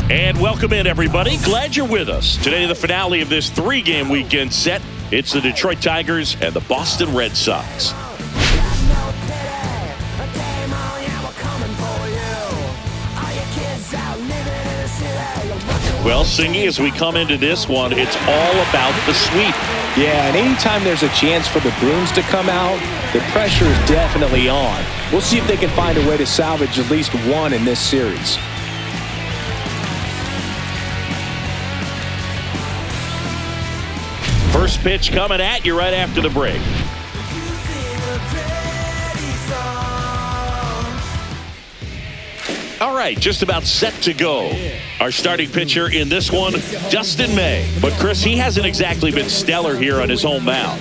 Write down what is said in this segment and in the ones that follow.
And welcome in, everybody. Glad you're with us. Today, the finale of this three-game weekend set. It's the Detroit Tigers and the Boston Red Sox. Well, Singy, as we come into this one, it's all about the sweep. Yeah, and anytime there's a chance for the Bruins to come out, the pressure is definitely on. We'll see if they can find a way to salvage at least one in this series. First pitch coming at you right after the break. All right, just about set to go. Our starting pitcher in this one, Dustin May. But, Chris, he hasn't exactly been stellar here on his home mound.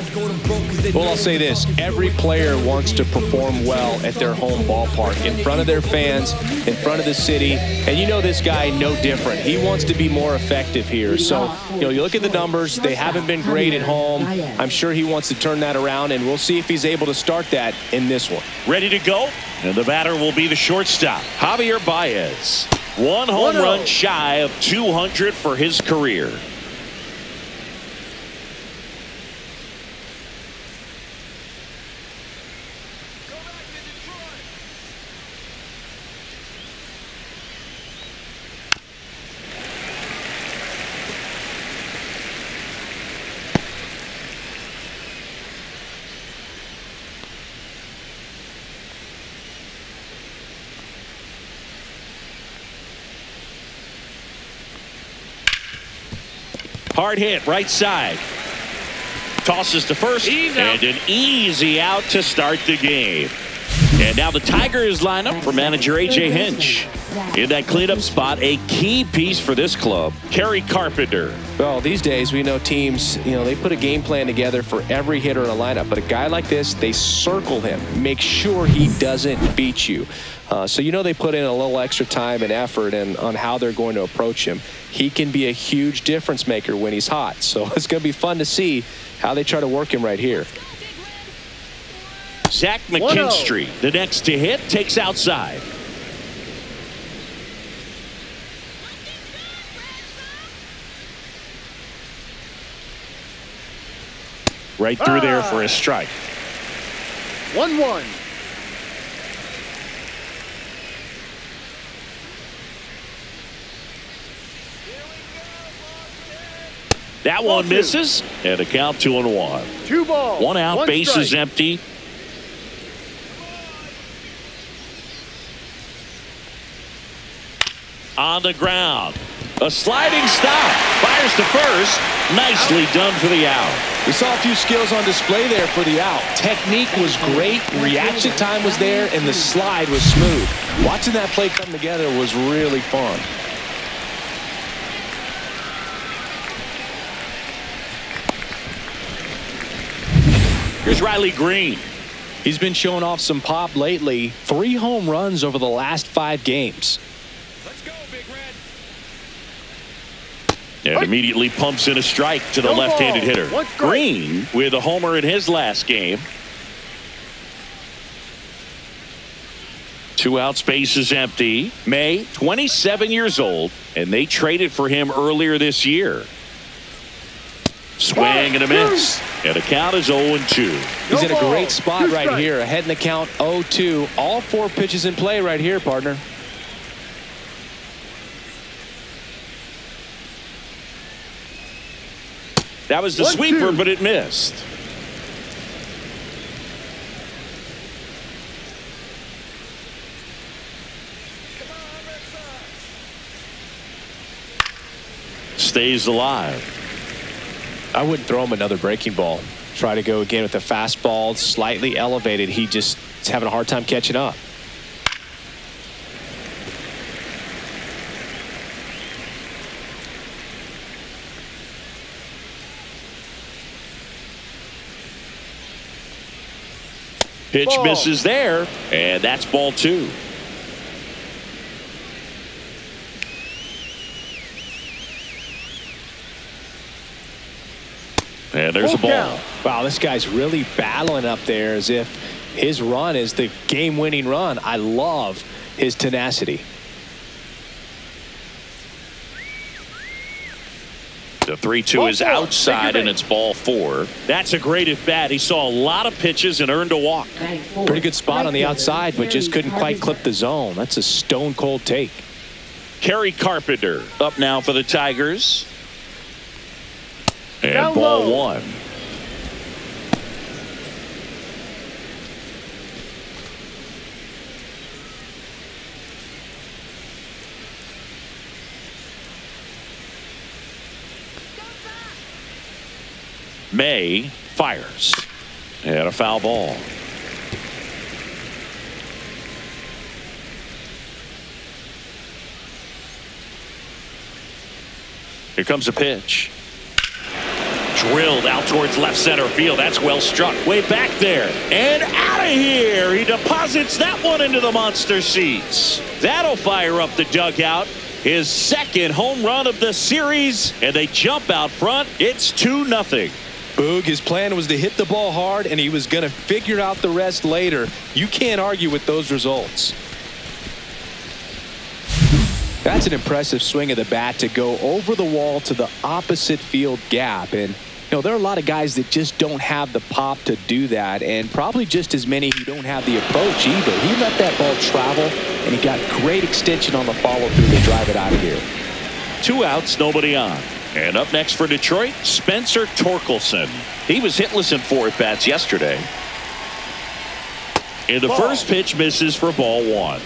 Well, I'll say this. Every player wants to perform well at their home ballpark, in front of their fans, in front of the city. And you know this guy no different. He wants to be more effective here. So, you look at the numbers. They haven't been great at home. I'm sure he wants to turn that around, and we'll see if he's able to start that in this one. Ready to go? And the batter will be the shortstop, Javier Baez. One home run shy of 200 for his career. Hard hit, right side. Tosses to first, and an easy out to start the game. And now the Tigers line up for manager A.J. Hinch. In that cleanup spot, a key piece for this club, Kerry Carpenter. Well, these days we know teams, they put a game plan together for every hitter in a lineup. But a guy like this, they circle him, make sure he doesn't beat you. So they put in a little extra time and effort on how they're going to approach him. He can be a huge difference maker when he's hot. So it's going to be fun to see how they try to work him right here. Zach McKinstry, the next to hit, takes outside. Right through there for a strike. 1-1. That one misses, and a count 2-1. 2 balls. One out, one bases strike. empty. On the ground. A sliding stop. Fires to first. Nicely done for the out. We saw a few skills on display there for the out. Technique was great. Reaction time was there, and the slide was smooth. Watching that play come together was really fun. Here's Riley Green. He's been showing off some pop lately. 3 home runs over the last 5 games. Let's go, Big Red. And immediately pumps in a strike to the left-handed hitter. Green with a homer in his last game. 2 outs, bases empty. May, 27 years old, and they traded for him earlier this year. Swing and a miss. And the count is 0-2. He's in a great spot right here. Ahead in the count 0-2. All 4 pitches in play right here, partner. That was the sweeper, but it missed. Stays alive. I wouldn't throw him another breaking ball. Try to go again with the fastball, slightly elevated. He just is having a hard time catching up. Pitch misses there, and that's ball 2. And there's a ball. Wow, this guy's really battling up there as if his run is the game-winning run. I love his tenacity. The 3-2 is outside, and it's ball 4. That's a great at bat. He saw a lot of pitches and earned a walk. Pretty good spot on the outside, but just couldn't quite clip the zone. That's a stone cold take. Kerry Carpenter up now for the Tigers. And ball 1. May fires. And a foul ball. Here comes a pitch. Drilled out towards left center field. That's well struck. Way back there. And out of here. He deposits that one into the monster seats. That'll fire up the dugout. His second home run of the series. And they jump out front. It's 2-0. Boog, his plan was to hit the ball hard, and he was going to figure out the rest later. You can't argue with those results. That's an impressive swing of the bat to go over the wall to the opposite field gap. And, you know, there are a lot of guys that just don't have the pop to do that, and probably just as many who don't have the approach either. He let that ball travel, and he got great extension on the follow-through to drive it out of here. 2 outs, nobody on. And up next for Detroit, Spencer Torkelson. He was hitless in 4 at-bats yesterday. And the first pitch misses for ball 1.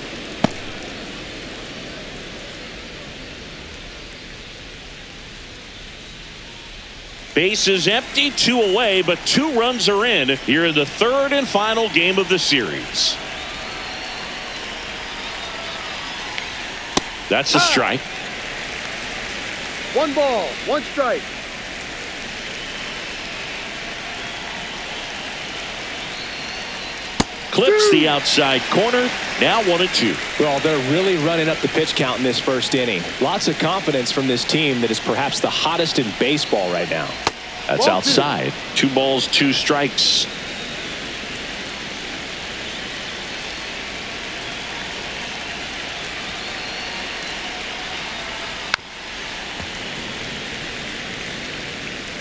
Base is empty, 2 away, but 2 runs are in here in the 3rd and final game of the series. That's a strike. 1 ball, 1 strike. Clips the outside corner. Now 1-2. Well, they're really running up the pitch count in this first inning. Lots of confidence from this team that is perhaps the hottest in baseball right now. That's outside. 2 balls, 2 strikes.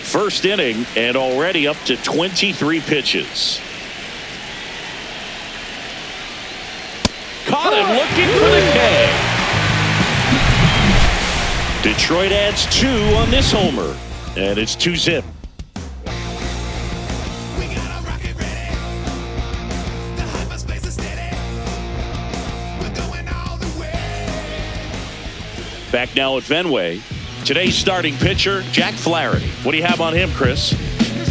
First inning and already up to 23 pitches. Caught him looking for the K. Detroit adds 2 on this homer, and it's 2-0. Back now at Fenway. Today's starting pitcher, Jack Flaherty. What do you have on him, Chris?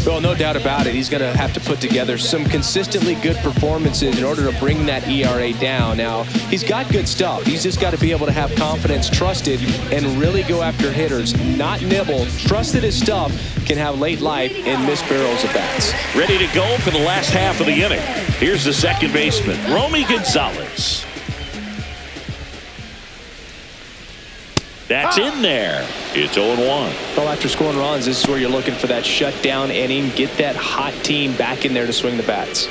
Well, no doubt about it. He's going to have to put together some consistently good performances in order to bring that ERA down. Now, he's got good stuff. He's just got to be able to have confidence, trusted, and really go after hitters, not nibble. Trust that his stuff can have late life and miss barrels of bats. Ready to go for the last half of the inning. Here's the second baseman, Romy Gonzalez. That's in there. It's 0-1. Well, after scoring runs, this is where you're looking for that shutdown inning. Get that hot team back in there to swing the bats.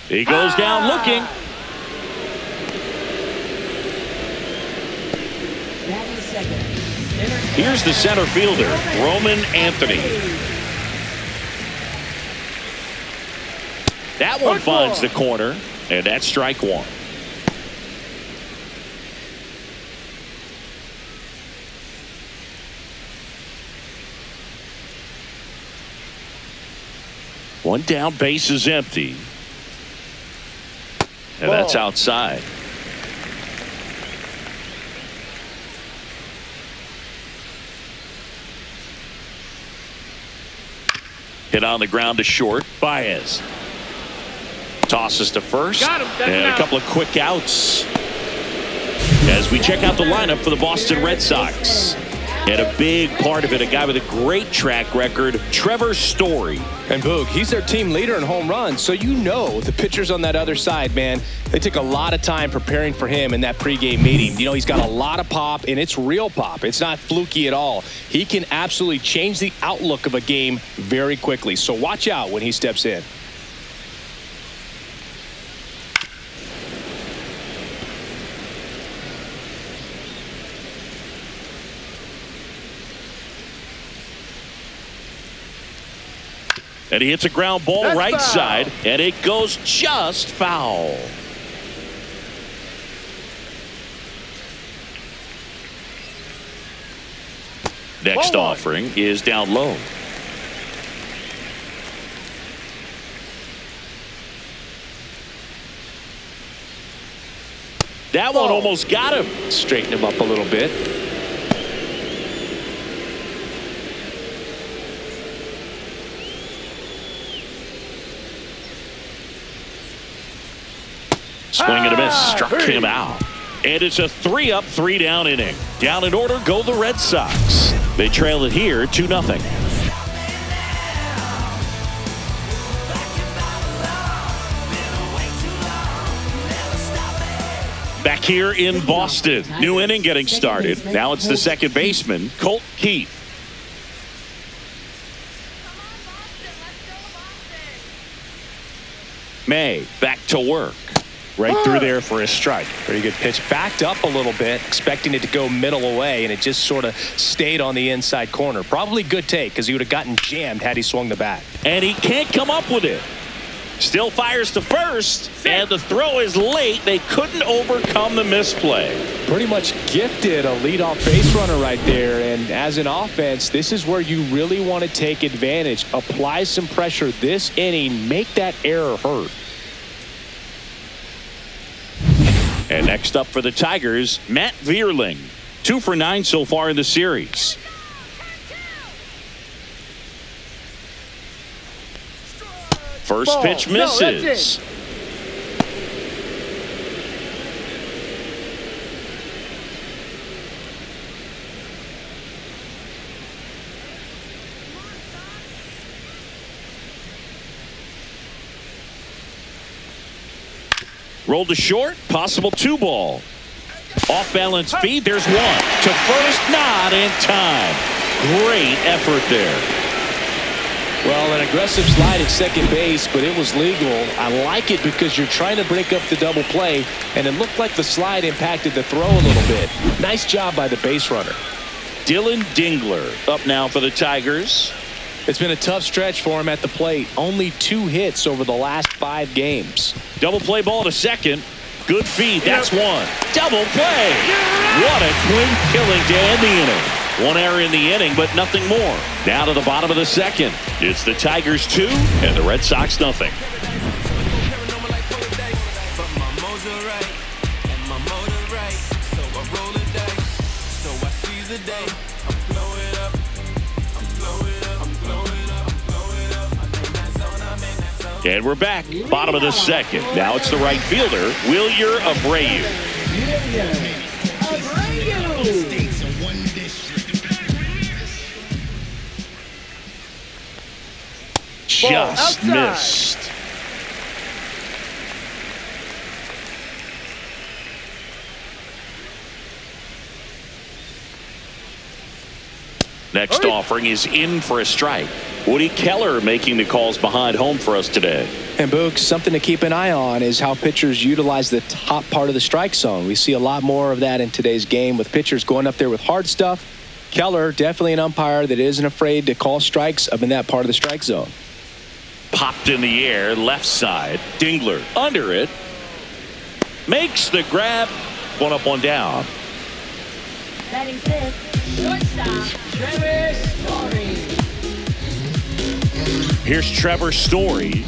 He goes down looking. Here's the center fielder, Roman Anthony. That one finds the corner, and that's strike 1. One down, base is empty. And that's outside. Hit on the ground to short. Baez tosses to first. Got him. And a couple of quick outs as we check out the lineup for the Boston Red Sox. And a big part of it, a guy with a great track record, Trevor Story. And Boog, he's their team leader in home runs, so you know the pitchers on that other side, man, they took a lot of time preparing for him in that pregame meeting. You know, he's got a lot of pop, and it's real pop. It's not fluky at all. He can absolutely change the outlook of a game very quickly, so watch out when he steps in. And he hits a ground ball That's right foul. side, and it goes just foul. Next Ball one. offering is down low. That one almost got him. Straighten him up a little bit. Swing and a miss, struck him out. And it's a 3-up, 3-down inning. Down in order go the Red Sox. They trail it here 2-0. Back here in Boston, new inning getting started. Now it's the second baseman, Colt Keith. May back to work. Right through there for a strike. Pretty good pitch. Backed up a little bit, expecting it to go middle away, and it just sort of stayed on the inside corner. Probably good take, because he would have gotten jammed had he swung the bat. And he can't come up with it. Still fires to first, and the throw is late. They couldn't overcome the misplay. Pretty much gifted a leadoff base runner right there, and as an offense, this is where you really want to take advantage. Apply some pressure this inning, make that error hurt. And next up for the Tigers, Matt Vierling. 2 for 9 so far in the series. First Ball. pitch No, that's misses. Rolled to short, possible 2-ball. Off balance feed, there's one. To first, not in time. Great effort there. Well, an aggressive slide at second base, but it was legal. I like it because you're trying to break up the double play, and it looked like the slide impacted the throw a little bit. Nice job by the base runner. Dylan Dingler up now for the Tigers. It's been a tough stretch for him at the plate. Only 2 hits over the last 5 games. Double play ball to second. Good feed. That's one. Double play. What a quick killing to end the inning. One error in the inning, but nothing more. Down to the bottom of the second. It's the Tigers 2 and the Red Sox nothing. And we're back. Bottom of the second. Now it's the right fielder, Wilyer Abreu. Just missed. Next offering is in for a strike. Woody Keller making the calls behind home for us today. And Boog, something to keep an eye on is how pitchers utilize the top part of the strike zone. We see a lot more of that in today's game with pitchers going up there with hard stuff. Keller, definitely an umpire that isn't afraid to call strikes up in that part of the strike zone. Popped in the air, left side. Dingler under it. Makes the grab. One up, one down. Batting fifth, shortstop, Trevor Story. Here's Trevor Story.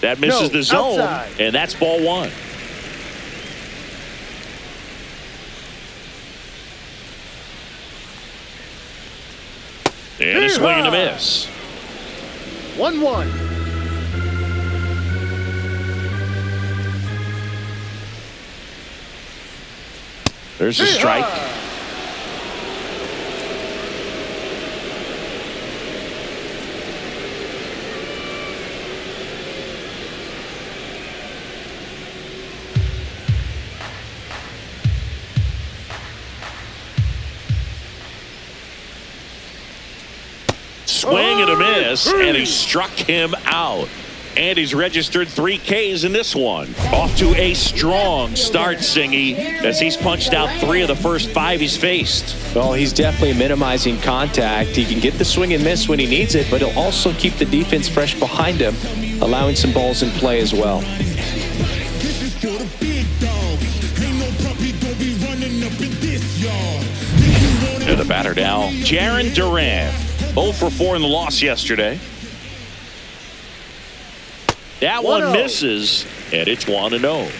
That misses the zone, outside. and that's ball one. And a swing and a miss. 1-1. There's a strike. Swing and a miss, and he struck him out. And he's registered 3 Ks in this one. Off to a strong start, Singy, as he's punched out 3 of the first 5 he's faced. Well, he's definitely minimizing contact. He can get the swing and miss when he needs it, but he'll also keep the defense fresh behind him, allowing some balls in play as well. And the batter now, Jarren Duran. 0 for 4 in the loss yesterday. That one misses, and it's 1-0.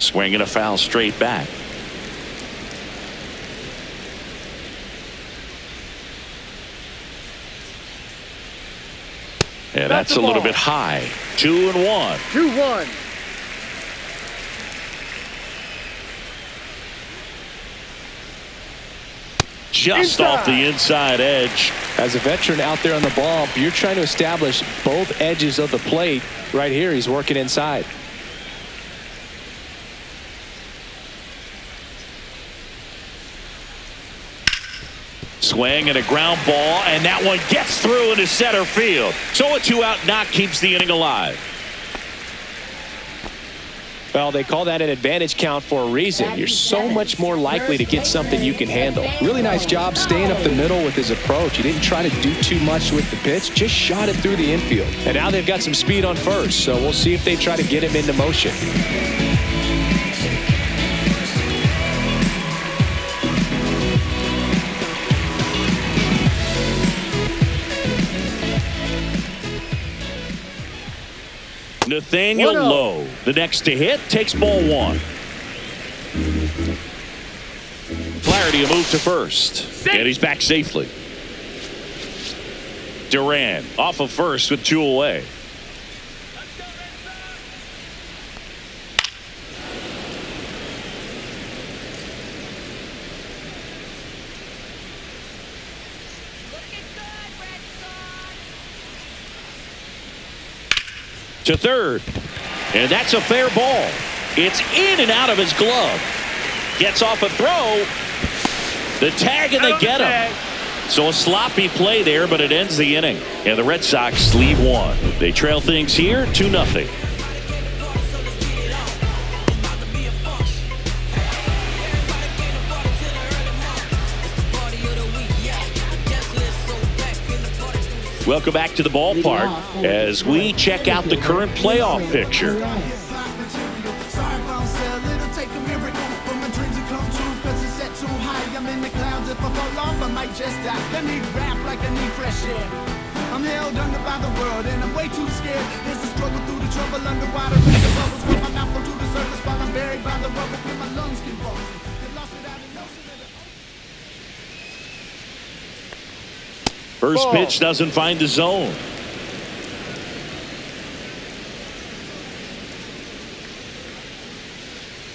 Swing and a foul straight back. And that's a little bit high. 2-1. 2-1. Just off the inside edge. As a veteran out there on the ball, you're trying to establish both edges of the plate. Right here, he's working inside. Swing and a ground ball, and that one gets through into center field. So a 2-out knock keeps the inning alive. Well, they call that an advantage count for a reason. You're so much more likely to get something you can handle. Really nice job staying up the middle with his approach. He didn't try to do too much with the pitch, just shot it through the infield. And now they've got some speed on first, so we'll see if they try to get him into motion. Nathaniel Lowe, the next to hit, takes ball 1. Flaherty a move to first, and he's back safely. Duran off of first with 2 away. To third, and that's a fair ball. It's in and out of his glove. Gets off a throw. The tag, and they get him. So a sloppy play there, but it ends the inning. And the Red Sox lead 1. They trail things here 2-0. Welcome back to the ballpark as we check out the current playoff picture. I'm held under by the world and I'm way too scared. There's a struggle through the trouble underwater. And the bubbles from my mouth come to the surface while I'm buried by the rubble with my lungs convulsing. Get lost without a notion of the... First pitch doesn't find the zone.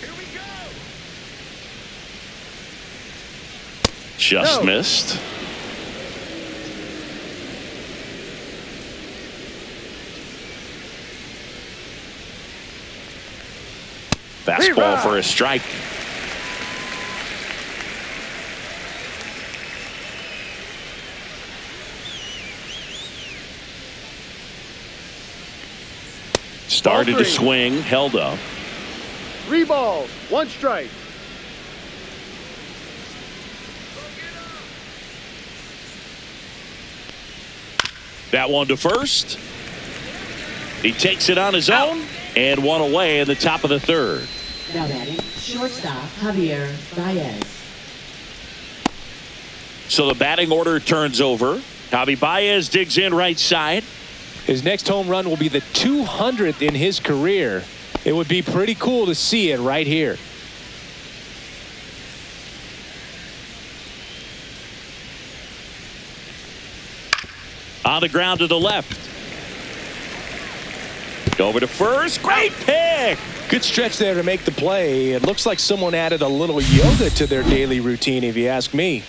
Here we go. Just missed. Fastball for a strike. Started to swing, held up. 3 balls, 1 strike. That one to first. He takes it on his own, and 1 away in the top of the 3rd. Now batting, shortstop Javier Baez. So the batting order turns over. Javi Baez digs in right side. His next home run will be the 200th in his career. It would be pretty cool to see it right here. On the ground to the left. Over to first. Great pick. Good stretch there to make the play. It looks like someone added a little yoga to their daily routine, if you ask me.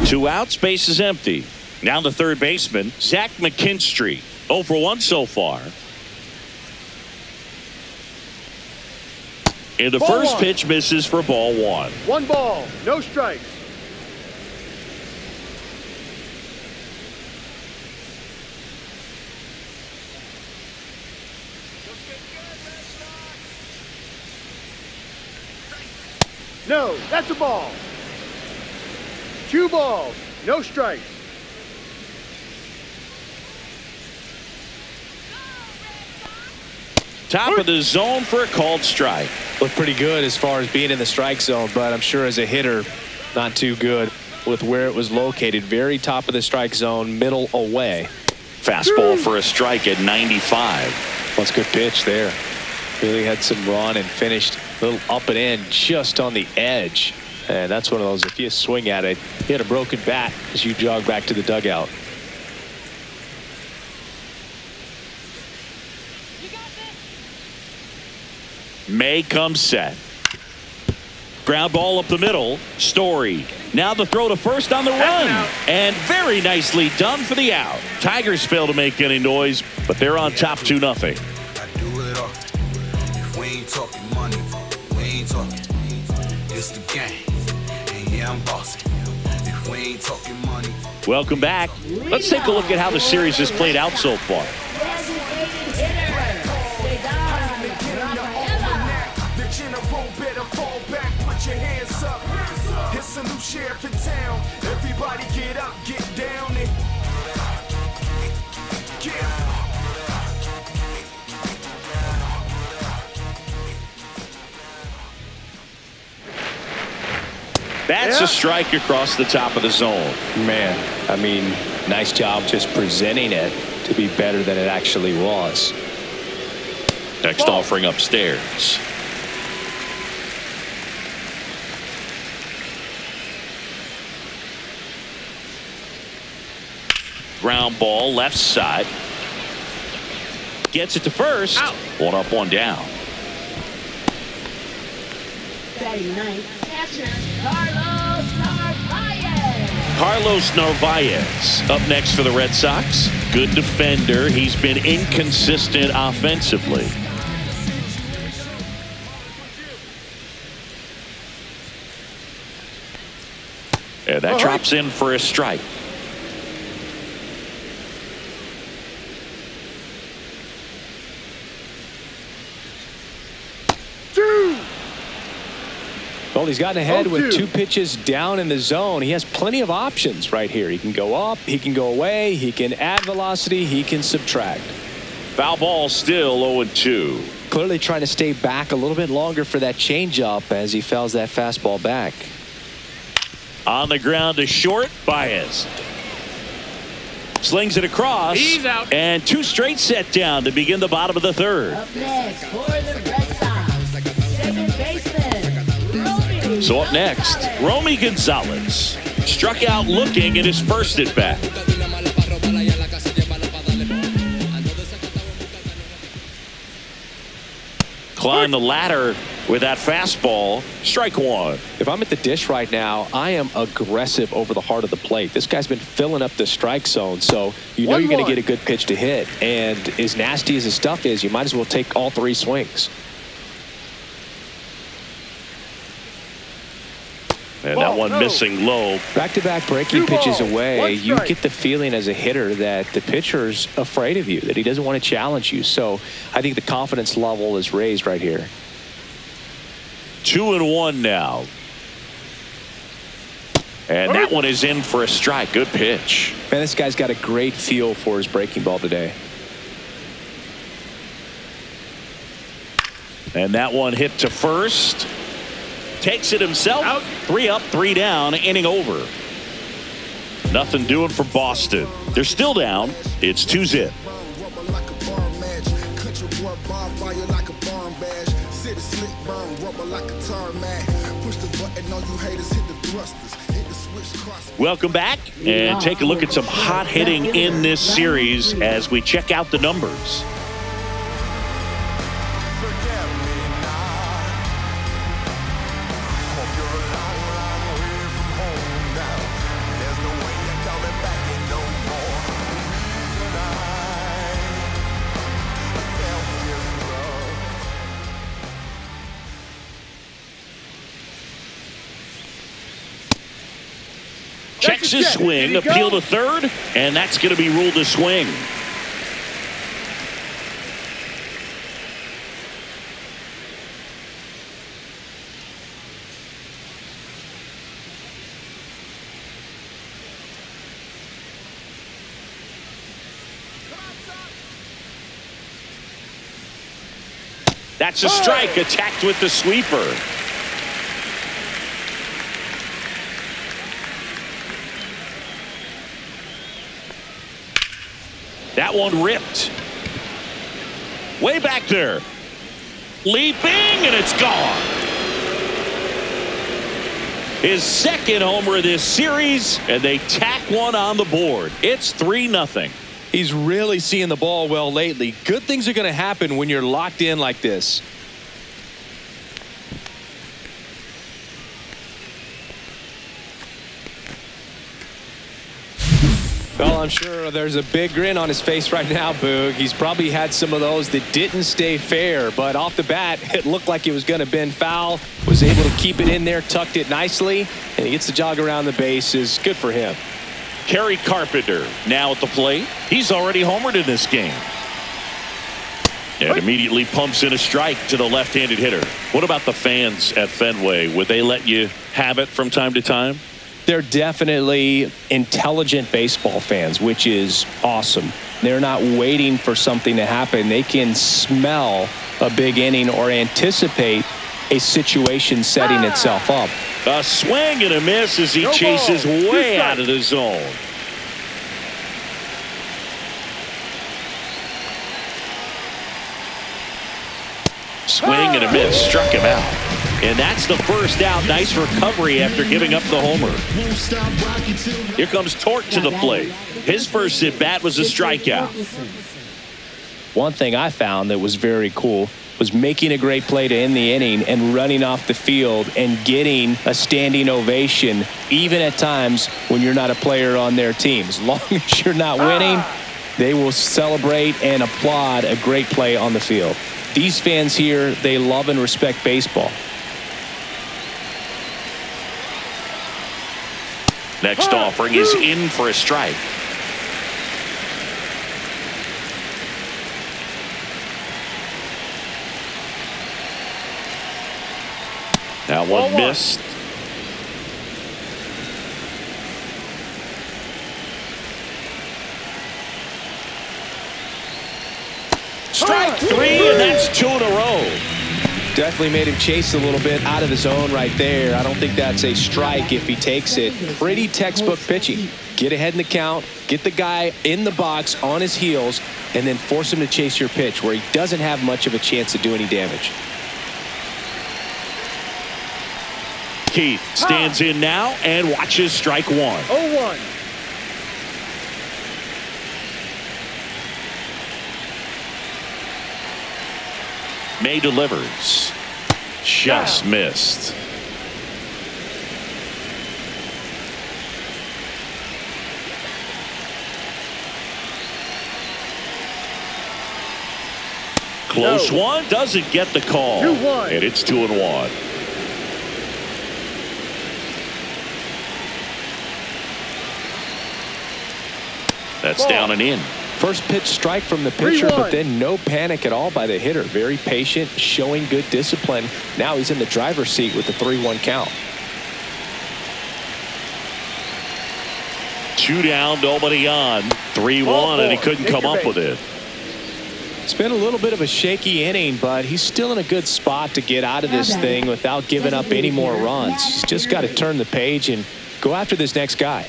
Two outs, base is empty. Now the third baseman, Zach McKinstry. 0 for 1 so far. And the first pitch misses for ball 1. 1 ball, no strikes. No, that's a ball. 2 balls, no strikes. Top of the zone for a called strike. Looked pretty good as far as being in the strike zone, but I'm sure as a hitter, not too good with where it was located. Very top of the strike zone, middle away. Fastball for a strike at 95. That's a good pitch there. Really had some run and finished a little up and in just on the edge. And that's one of those, if you swing at it, you had a broken bat as you jog back to the dugout. May comes set. Ground ball up the middle. Story. Now the throw to first on the run. And very nicely done for the out. Tigers fail to make any noise, but they're on top 2-0. I do it all. If we ain't talking money, we ain't talking. It's the game. And yeah, I'm bossing. If we ain't talking money. Welcome back. Let's take a look at how the series has played out so far. It's a new sheriff in town. Everybody get up, get down, and That's a strike across the top of the zone. Man, I mean, nice job just presenting it to be better than it actually was. Next offering upstairs. Ground ball left side. Gets it to first. Out. 1 up, 1 down. Batting ninth, catcher Carlos Narvaez. Carlos Narvaez up next for the Red Sox. Good defender. He's been inconsistent offensively. And that drops in for a strike. Well, he's gotten ahead with 2 pitches down in the zone. He has plenty of options right here. He can go up, he can go away, he can add velocity, he can subtract. Foul ball still 0-2. Clearly trying to stay back a little bit longer for that changeup as he fouls that fastball back. On the ground to short, Baez. Slings it across. He's out. And 2 straight set down to begin the bottom of the third. Up next for the Red Sox, second baseman. So up next, Romy Gonzalez. Struck out looking at his first at bat. Climb the ladder with that fastball. Strike 1. If I'm at the dish right now, I am aggressive over the heart of the plate. This guy's been filling up the strike zone, so you know you're going to get a good pitch to hit. And as nasty as his stuff is, you might as well take all 3 swings. And that one missing low. Back-to-back breaking pitches away, you get the feeling as a hitter that the pitcher's afraid of you, that he doesn't want to challenge you. So I think the confidence level is raised right here. 2-1 now. And that one is in for a strike. Good pitch. Man, this guy's got a great feel for his breaking ball today. And that one hit to first. Takes it himself. Out. 3 up, 3 down, inning over. Nothing doing for Boston. They're still down. It's 2-zip. Welcome back and take a look at some hot hitting in this series as we check out the numbers. Checks his swing, appeal to third, and that's going to be ruled a swing. That's a strike, attacked with the sweeper. That one ripped. Way back there. Leaping, and it's gone. His second homer of this series, and they tack one on the board. It's 3-0. He's really seeing the ball well lately. Good things are going to happen when you're locked in like this. Well, I'm sure there's a big grin on his face right now, Boog. He's probably had some of those that didn't stay fair, but off the bat, it looked like it was going to bend foul. Was able to keep it in there, tucked it nicely, and he gets the jog around the bases. Good for him. Kerry Carpenter now at the plate. He's already homered in this game. And immediately pumps in a strike to the left-handed hitter. What about the fans at Fenway? Would they let you have it from time to time? They're definitely intelligent baseball fans, which is awesome. They're not waiting for something to happen. They can smell a big inning or anticipate a situation setting itself up. A swing and a miss as he chases way out of the zone. Swing and a miss, struck him out. And that's the first out. Nice recovery after giving up the homer. Here comes Torque to the plate. His first at bat was a strikeout. One thing I found that was very cool was making a great play to end the inning and running off the field and getting a standing ovation, even at times when you're not a player on their team. As long as you're not winning, they will celebrate and applaud a great play on the field. These fans here, they love and respect baseball. Next offering is in for a strike. That one missed. Strike 3, and that's 2 in a row. Definitely made him chase a little bit out of the zone right there. I don't think that's a strike if he takes it. Pretty textbook pitching. Get ahead in the count, get the guy in the box on his heels, and then force him to chase your pitch where he doesn't have much of a chance to do any damage. Keith stands in now and watches strike 1. 0-1. May delivers. Just missed. Close one, doesn't get the call. 2-1. And it's 2-1. That's down and in. First pitch strike from the pitcher, 3-1. but then no panic at all by the hitter. Very patient, showing good discipline. Now he's in the driver's seat with the 3-1 count. 2 down, nobody on. 3-1, and he couldn't come up with it. It's been a little bit of a shaky inning, but he's still in a good spot to get out of this thing without giving up any more runs. He's just got to turn the page and go after this next guy.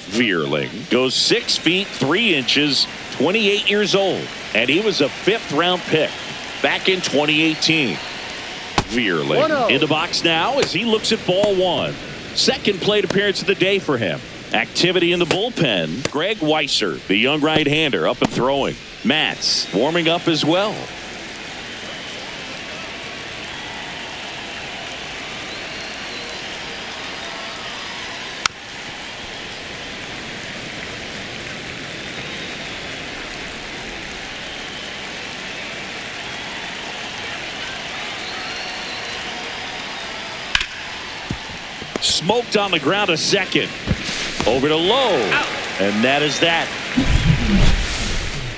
Vierling goes 6 feet 3 inches, 28 years old, and he was a 5th-round pick back in 2018. Vierling in the box now as he looks at ball 1. Second plate appearance of the day for him. Activity in the bullpen. Greg Weiser, the young right-hander, up and throwing. Matz warming up as well. Smoked on the ground a second. Over to Lowe. And that is that.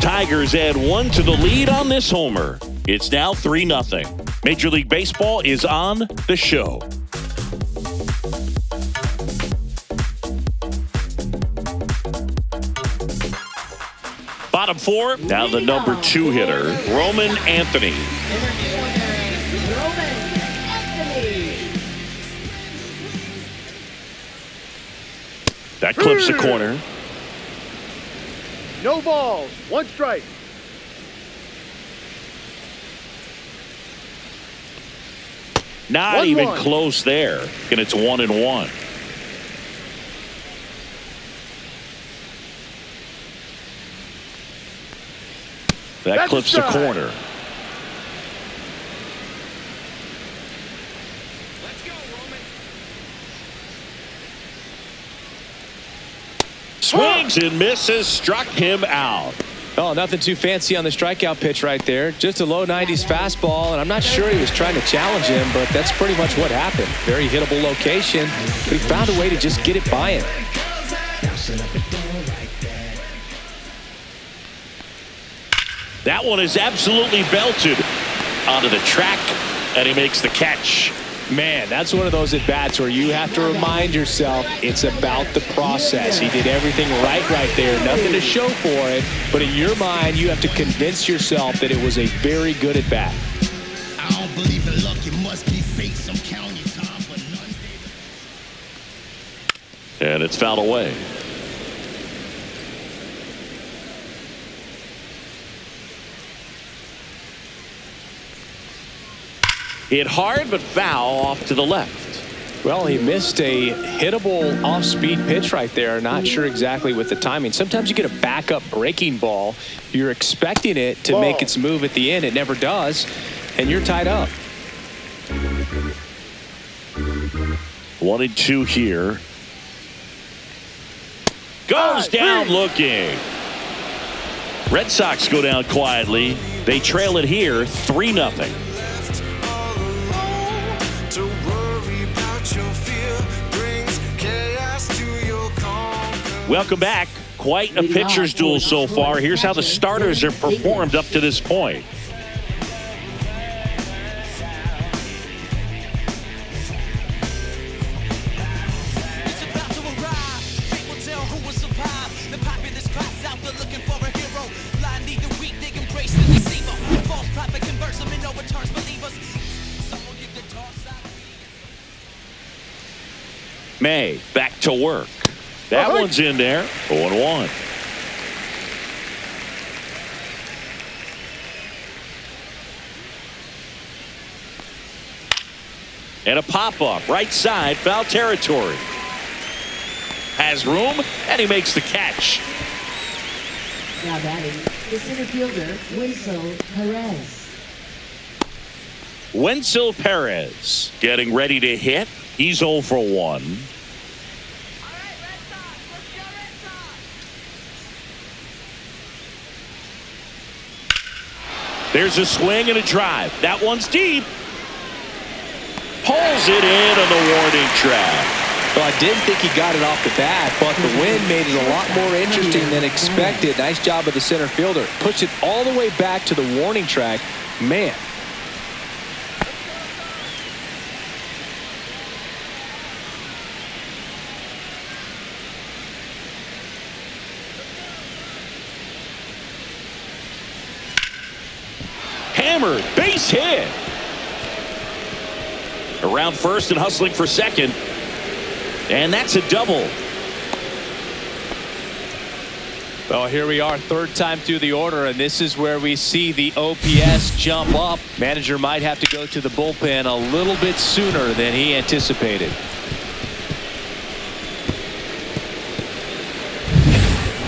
Tigers add 1 to the lead on this homer. It's now 3-0. Major League Baseball is on the show. Bottom 4. Now the number 2 hitter, Roman Anthony. That clips the corner. No balls. 1 strike. Not even close there. And it's 1-1. That clips the corner. Swings and misses, struck him out. Oh, nothing too fancy on the strikeout pitch right there. Just a low 90s fastball, and I'm not sure he was trying to challenge him, but that's pretty much what happened. Very hittable location, but he found a way to just get it by him. That one is absolutely belted onto the track, and he makes the catch. Man, that's one of those at-bats where you have to remind yourself it's about the process. He did everything right there. Nothing to show for it, but in your mind, you have to convince yourself that it was a very good at-bat. I don't believe in luck, it must be fate. Some county time, but none. And it's fouled away. Hit hard, but foul off to the left. Well, he missed a hittable off-speed pitch right there. Not sure exactly with the timing. Sometimes you get a backup breaking ball. You're expecting it to make its move at the end. It never does, and you're tied up. 1-2 here. Goes down looking. Red Sox go down quietly. They trail it here 3-0. Welcome back. Quite a pitcher's duel so far. Here's how the starters have performed up to this point. May back to work. That one's in there. 0-1. And a pop-up right side, foul territory. Has room, and he makes the catch. Now batting, the center fielder, Wenzel Perez. Wenzel Perez getting ready to hit. He's 0 for 1. There's a swing and a drive. That one's deep. Pulls it in on the warning track. Well, I didn't think he got it off the bat, but the wind made it a lot more interesting than expected. Nice job of the center fielder. Pushed it all the way back to the warning track. Man. Hammered, base hit. Around first and hustling for second. And that's a double. Well, here we are, third time through the order, and this is where we see the OPS jump up. Manager might have to go to the bullpen a little bit sooner than he anticipated.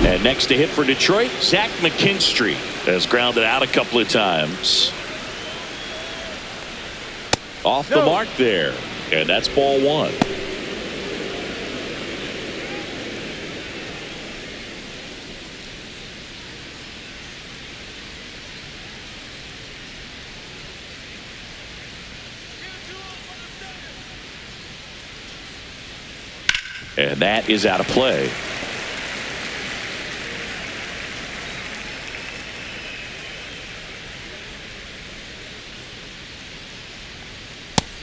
And next to hit for Detroit, Zach McKinstry has grounded out a couple of times. Off the mark there, and that's ball one. And that is out of play.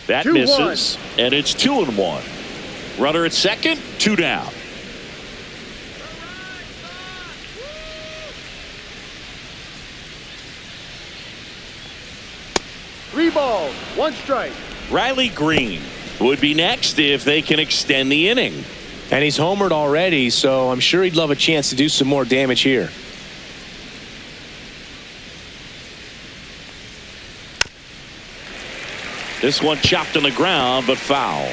That misses, and it's 2-1. Runner at second, 2 down. Three balls, one strike. Riley Green would be next if they can extend the inning. And he's homered already, so I'm sure he'd love a chance to do some more damage here. This one chopped on the ground, but foul.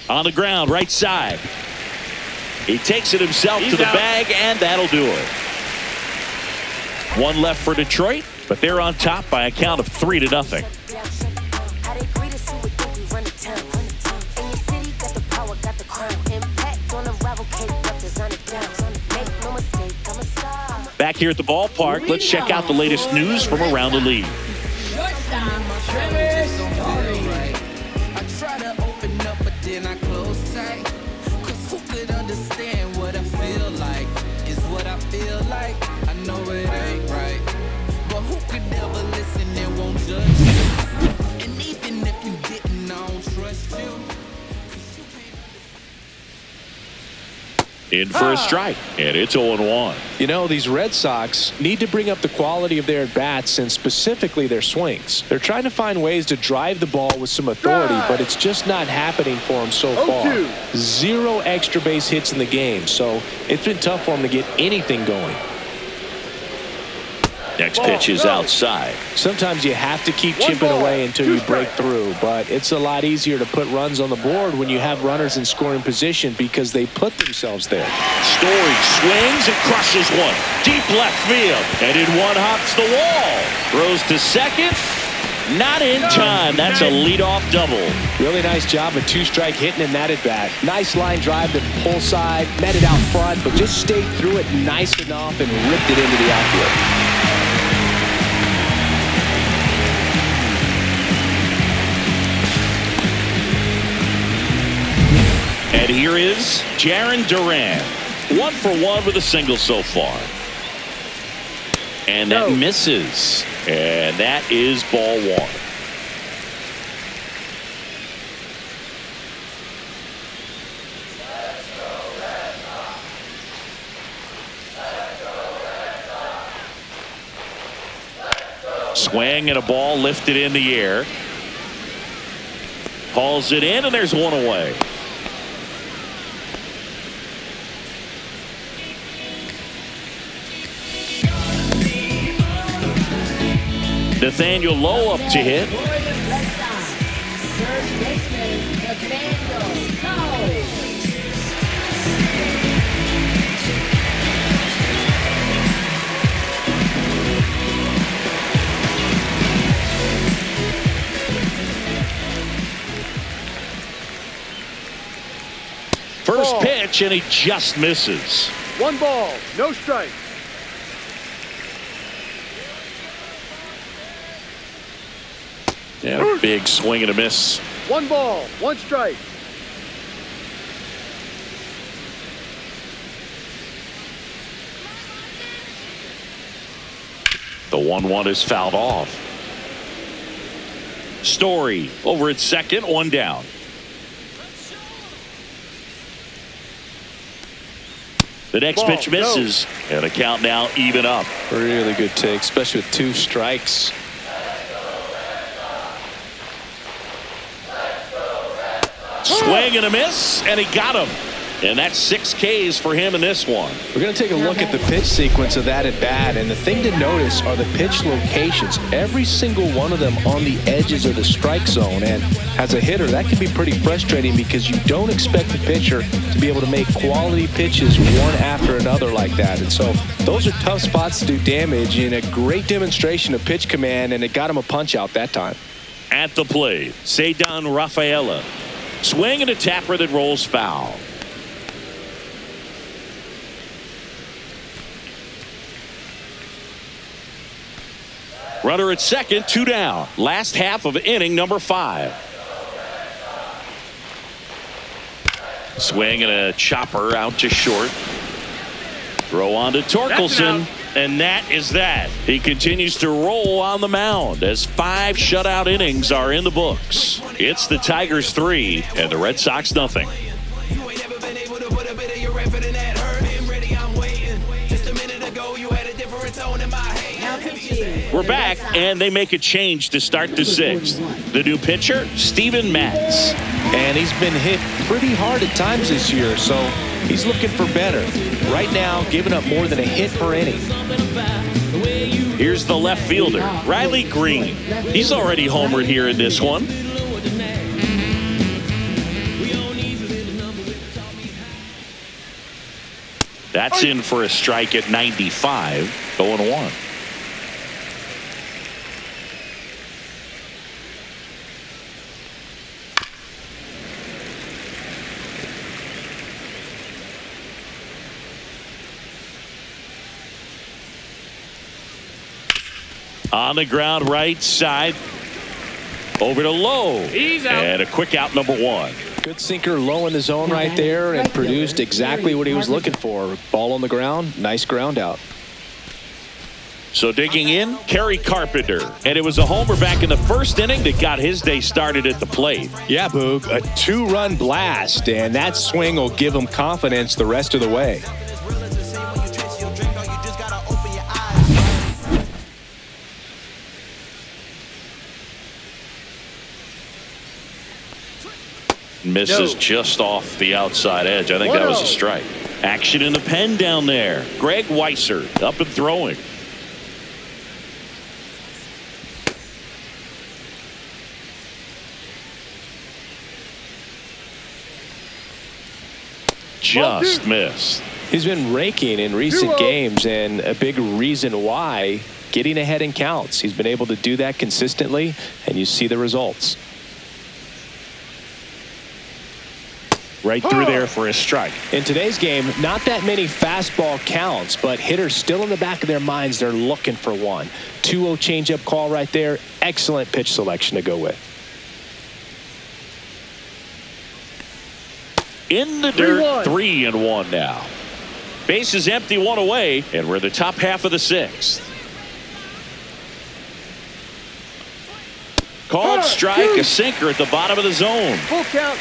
On the ground, right side. He takes it himself to the bag, and that'll do it. One left for Detroit, but they're on top by a count of 3-0. Back here at the ballpark, let's check out the latest news from around the league. I try to open up, but then I close tight. Cause who could understand what I feel like? Is what I feel like. I know it ain't right. But who could ever listen and won't judge you? And even if you didn't, I don't trust you. In for a strike, and it's 0-1. You know, these Red Sox need to bring up the quality of their at-bats and specifically their swings. They're trying to find ways to drive the ball with some authority, but it's just not happening for them so far. 0 extra base hits in the game, so it's been tough for them to get anything going. Next pitch is outside. Sometimes you have to keep chipping away until you break through, but it's a lot easier to put runs on the board when you have runners in scoring position because they put themselves there. Story swings and crushes one. Deep left field. And in one hops the wall. Throws to second. Not in time. That's a leadoff double. Really nice job of 2-strike hitting in that at bat. Nice line drive to pull side. Met it out front, but just stayed through it nice enough and ripped it into the outfield. And here is Jarren Duran. 1 for 1 with a single so far. And that misses. And that is ball 1. Swing and a ball lifted in the air. Hauls it in, and there's one away. Nathaniel Lowe up to hit. First pitch, and he just misses. 1 ball, no strike. Yeah, big swing and a miss. 1 ball, 1 strike. The 1-1 is fouled off. Story over at second, 1 down. The next pitch misses, and a count now even up. Really good take, especially with 2 strikes. Swing and a miss, and he got him. And that's 6 Ks for him in this one. We're going to take a look at the pitch sequence of that at bat, and the thing to notice are the pitch locations. Every single one of them on the edges of the strike zone. And as a hitter, that can be pretty frustrating because you don't expect the pitcher to be able to make quality pitches one after another like that. And so those are tough spots to do damage, and a great demonstration of pitch command, and it got him a punch out that time. At the plate, Cedar Rafaela. Swing and a tapper that rolls foul. Runner at second, 2 down. Last half of inning number 5. Swing and a chopper out to short. Throw on to Torkelson, and that is that. He continues to roll on the mound as 5 shutout innings are in the books. It's the Tigers 3 and the Red Sox nothing. We're back, and they make a change to start the 6th. The new pitcher, Steven Matz. And he's been hit pretty hard at times this year, so he's looking for better. Right now, giving up more than a hit per inning. Here's the left fielder, Riley Green. He's already homered here in this one. That's in for a strike at 95, 0-1. On the ground right side. Over to Lowe. He's out. And a quick out, number 1. Good sinker low in the zone right there and produced exactly what he was looking for. Ball on the ground. Nice ground out. So digging in, Kerry Carpenter. And it was a homer back in the first inning that got his day started at the plate. Yeah, Boog, a 2-run blast, and that swing will give him confidence the rest of the way. Misses just off the outside edge. I think that was a strike. Action in the pen down there. Greg Weiser up and throwing. Just missed. He's been raking in recent games, and a big reason why, getting ahead in counts. He's been able to do that consistently, and you see the results. Right through there for a strike. In today's game, not that many fastball counts, but hitters still in the back of their minds, they're looking for one. 2-0 changeup call right there. Excellent pitch selection to go with. In the dirt, 3-1 now. Base is empty, 1 away, and we're in the top half of the 6th. Called strike, a sinker at the bottom of the zone. Full count.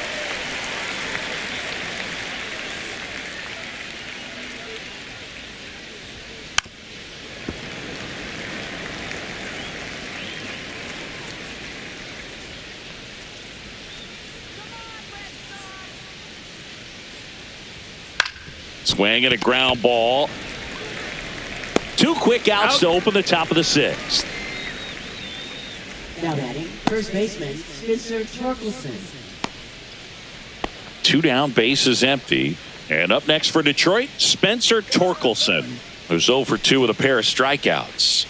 Swing and a ground ball. 2 quick outs to open the top of the 6th. Now batting, first baseman Spencer Torkelson. 2 down, base is empty. And up next for Detroit, Spencer Torkelson, who's 0 for 2 with a pair of strikeouts.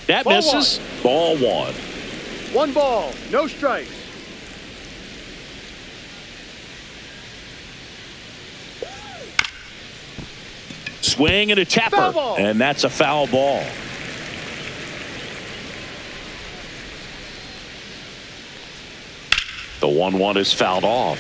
That misses. Ball 1. 1 ball, no strikes. Swing and a tapper, and that's a foul ball. The 1-1 is fouled off.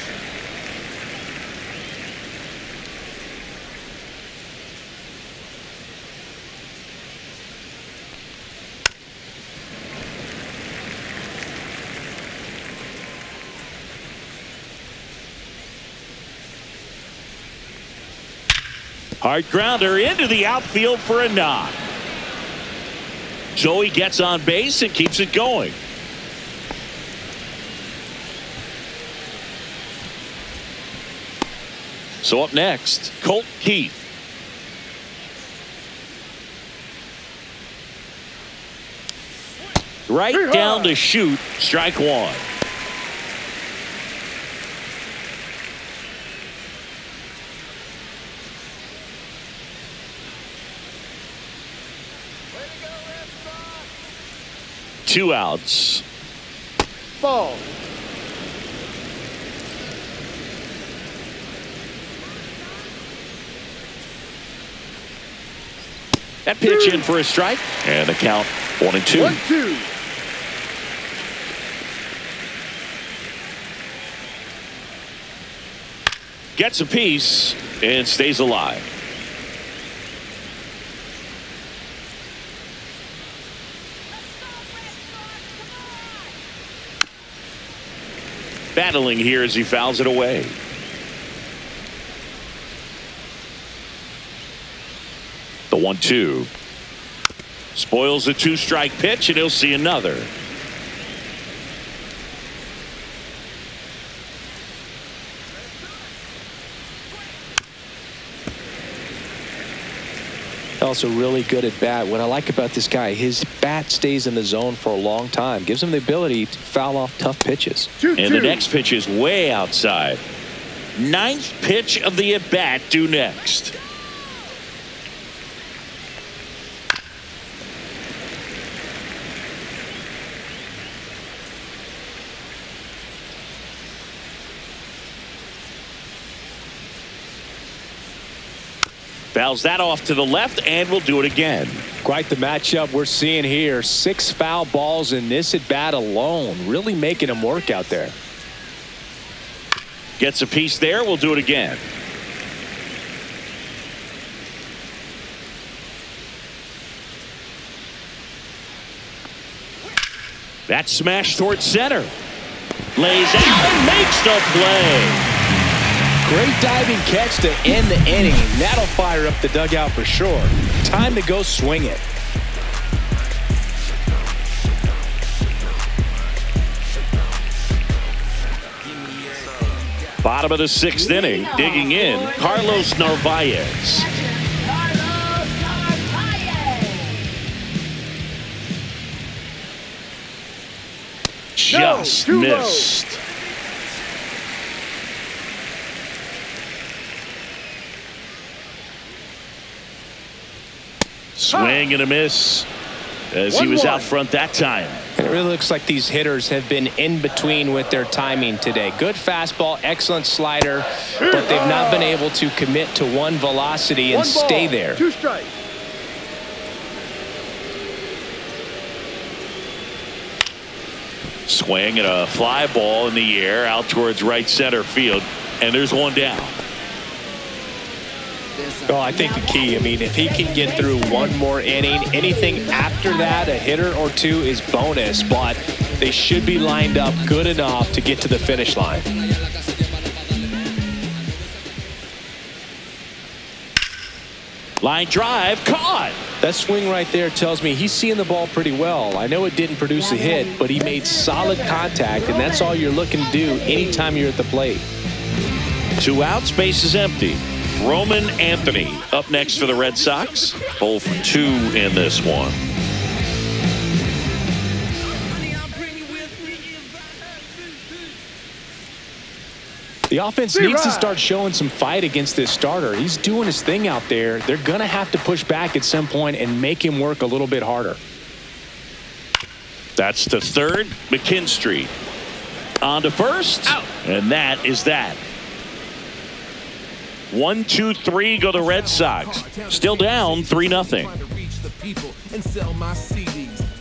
Hard grounder into the outfield for a knock. So he gets on base and keeps it going. So up next, Colt Keith. Right down to shoot, strike one. Two outs. Ball. That pitch in for a strike. And the count 1-2. 1-2. Gets a piece and stays alive. Battling here as he fouls it away. The 1-2. Spoils the two-strike pitch, and he'll see another. Also really good at bat. What I like about this guy, his bat stays in the zone for a long time. Gives him the ability to foul off tough pitches. 2-2. And the next pitch is way outside. Ninth pitch of the at-bat due next. Fouls that off to the left, and we'll do it again. Quite the matchup we're seeing here. 6 foul balls in this at bat alone. Really making him work out there. Gets a piece there. We'll do it again. That smash towards center. Lays out and makes the play. Great diving catch to end the inning. That'll fire up the dugout for sure. Time to go swing it. Bottom of the 6th inning, digging in, Carlos Narvaez. Just missed. Swing and a miss as he was out front that time. It really looks like these hitters have been in between with their timing today. Good fastball, excellent slider, but they've not been able to commit to one velocity and stay there. 2 strikes. Swing and a fly ball in the air out towards right center field, and there's one down. Oh, I think the key, I mean, if he can get through one more inning, anything after that, a hitter or two is bonus, but they should be lined up good enough to get to the finish line. Line drive, caught. That swing right there tells me he's seeing the ball pretty well. I know it didn't produce a hit, but he made solid contact, and that's all you're looking to do anytime you're at the plate. 2 outs, base is empty. Roman Anthony up next for the Red Sox. 0 for 2 in this one. The offense needs to start showing some fight against this starter. He's doing his thing out there. They're going to have to push back at some point and make him work a little bit harder. That's the third. McKinstry on to first. Out. And that is that. 1, 2, 3 go the Red Sox. Still down 3-0.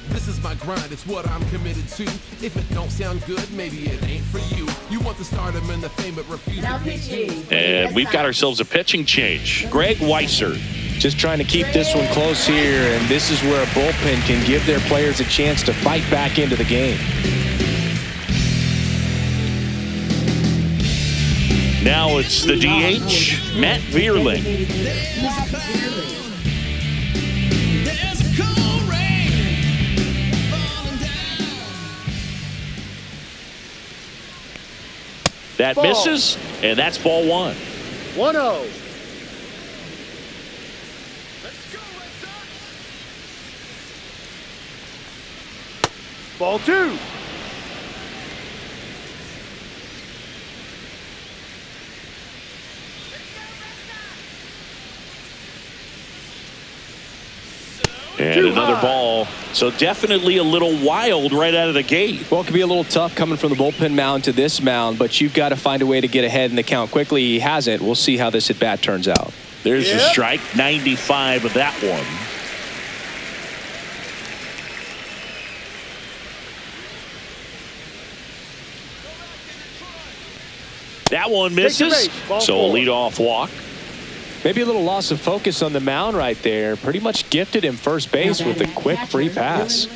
This is my grind, it's what I'm committed to. If it don't sound good, maybe it ain't for you. You want the stardom and the fame, but refuse to be. And we've got ourselves a pitching change. Greg Weisser. Just trying to keep this one close here, and this is where a bullpen can give their players a chance to fight back into the game. Now it's the DH, Matt Vierling. That Ball. misses, and that's ball one. 1-0. Ball 2. And Too another high. ball. So definitely a little wild right out of the gate. Well, it can be a little tough coming from the bullpen mound to this mound, but you've got to find a way to get ahead in the count quickly. He hasn't. We'll see how this at-bat turns out. There's a Yep. strike, 95 of that one. That one misses. base, ball So a 4. leadoff walk. Maybe a little loss of focus on the mound right there. Pretty much gifted him first base with a quick free pass.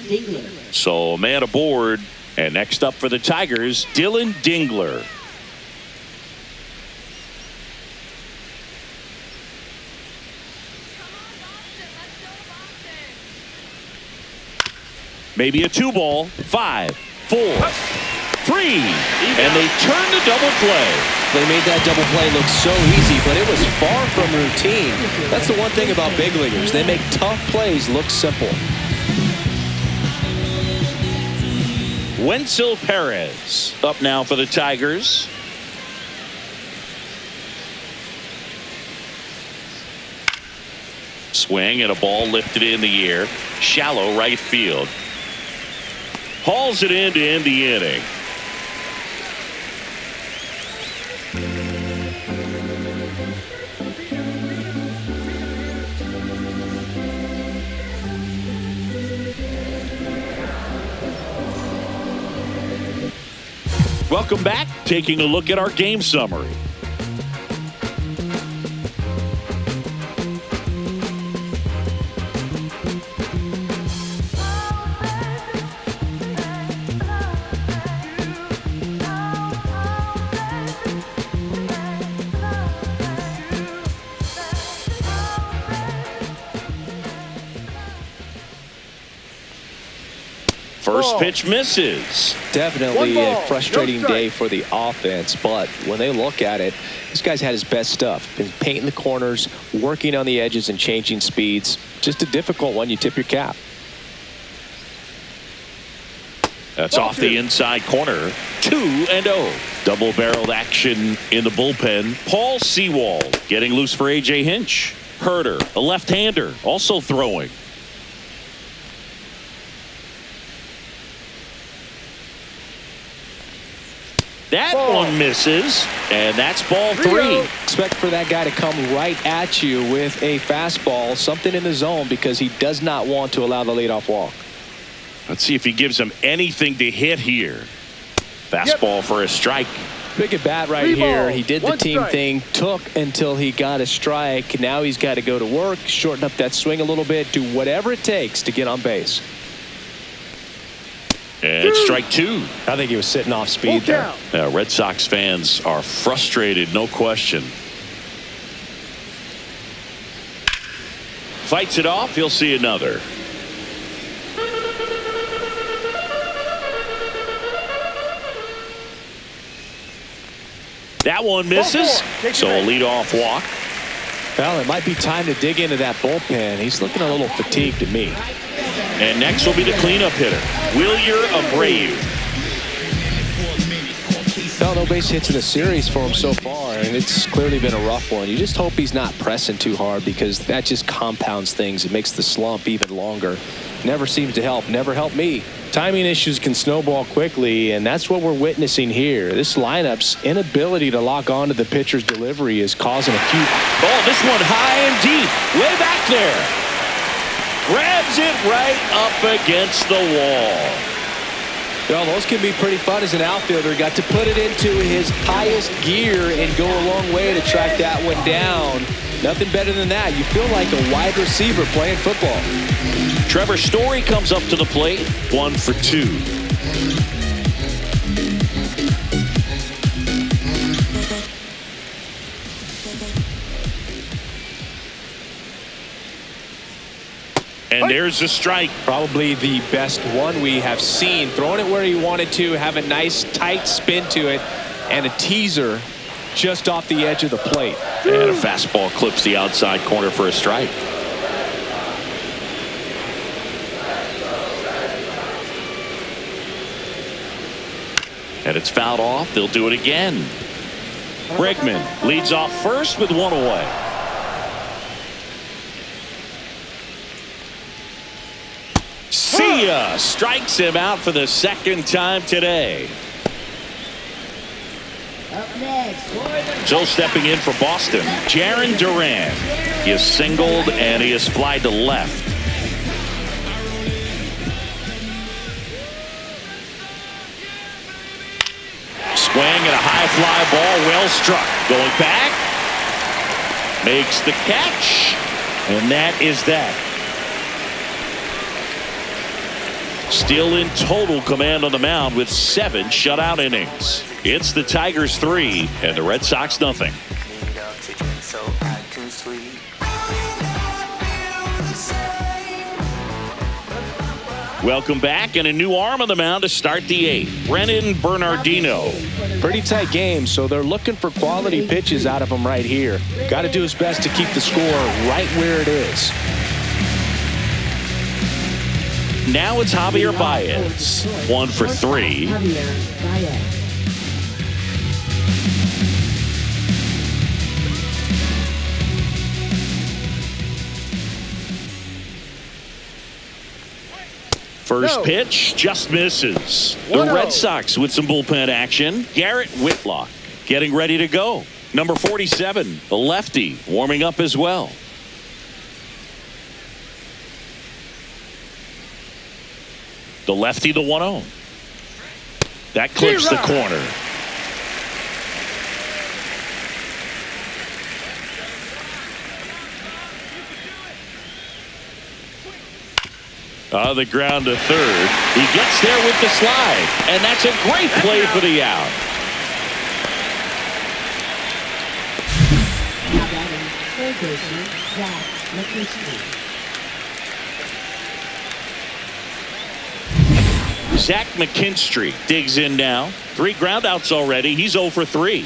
So a man aboard. And next up for the Tigers, Dylan Dingler. Maybe a 2-ball. 5, 4, 3. And they turn the double play. They made that double play look so easy, but it was far from routine. That's the one thing about big leaguers. They make tough plays look simple. Wenzel Perez up now for the Tigers. Swing and a ball lifted in the air. Shallow right field. Hauls it in to end the inning. Welcome back. Taking a look at our game summary. First pitch misses. Definitely One a ball, frustrating no strike. day for the offense, but when they look at it, this guy's had his best stuff. Been painting the corners, working on the edges and changing speeds. Just a difficult one. You tip your cap. That's Ball off the 2. inside corner. 2-0. Double-barreled action in the bullpen. Paul Sewald getting loose for A.J. Hinch. Herder, a left-hander, also throwing. That Ball. one misses, and that's ball 3. 3-0. Expect for that guy to come right at you with a fastball, something in the zone, because he does not want to allow the leadoff walk. Let's see if he gives him anything to hit here. Fastball for a strike. Big at bat right 3 here. balls, He did the 1 team strike. thing, took until he got a strike. Now he's got to go to work, shorten up that swing a little bit, do whatever it takes to get on base. And it's strike 2. I think he was sitting off Full speed there. count. Red Sox fans are frustrated, no question. Fights it off. He'll see another. That one misses. Take So it a leadoff walk. Well, it might be time to dig into that bullpen. He's looking a little fatigued to me. And next will be the cleanup hitter, Wilyer Abreu. Well, no base hits in the series for him so far, and it's clearly been a rough one. You just hope he's not pressing too hard, because that just compounds things. It makes the slump even longer. Never seems to help. Never helped me. Timing issues can snowball quickly, and that's what we're witnessing here. This lineup's inability to lock onto the pitcher's delivery is causing a few. Oh, this one high and deep, way back there. Grabs it right up against the wall. Well, those can be pretty fun as an outfielder. Got to put it into his highest gear and go a long way to track that one down. Nothing better than that. You feel like a wide receiver playing football. Trevor Story comes up to the plate, 1 for 2. And there's a strike. Probably the best one we have seen. Throwing it where he wanted to, have a nice tight spin to it, and a teaser just off the edge of the plate. And a fastball clips the outside corner for a strike. And it's fouled off. They'll do it again. Bregman leads off first with one away. See ya! Strikes him out for the second time today. Up next, So stepping in for Boston, Jarren Duran. He is singled and he is flied to left. Swing and a high fly ball, well struck. Going back, makes the catch, and that is that. Still in total command on the mound with 7 shutout innings. It's the Tigers 3 and the Red Sox nothing. Welcome back, and a new arm on the mound to start the 8th. Brennan Bernardino. Pretty tight game, so they're looking for quality pitches out of him right here. Got to do his best to keep the score right where it is. Now it's Javier Baez. 1 for 3. First pitch just misses. The Red Sox with some bullpen action. Garrett Whitlock getting ready to go. Number 47, the lefty, warming up as well. The lefty, the 1-0. That clips the corner. The ground to third. He gets there with the slide, and that's a great play for the out. Zach McKinstry digs in now. 3 groundouts already. He's 0 for 3.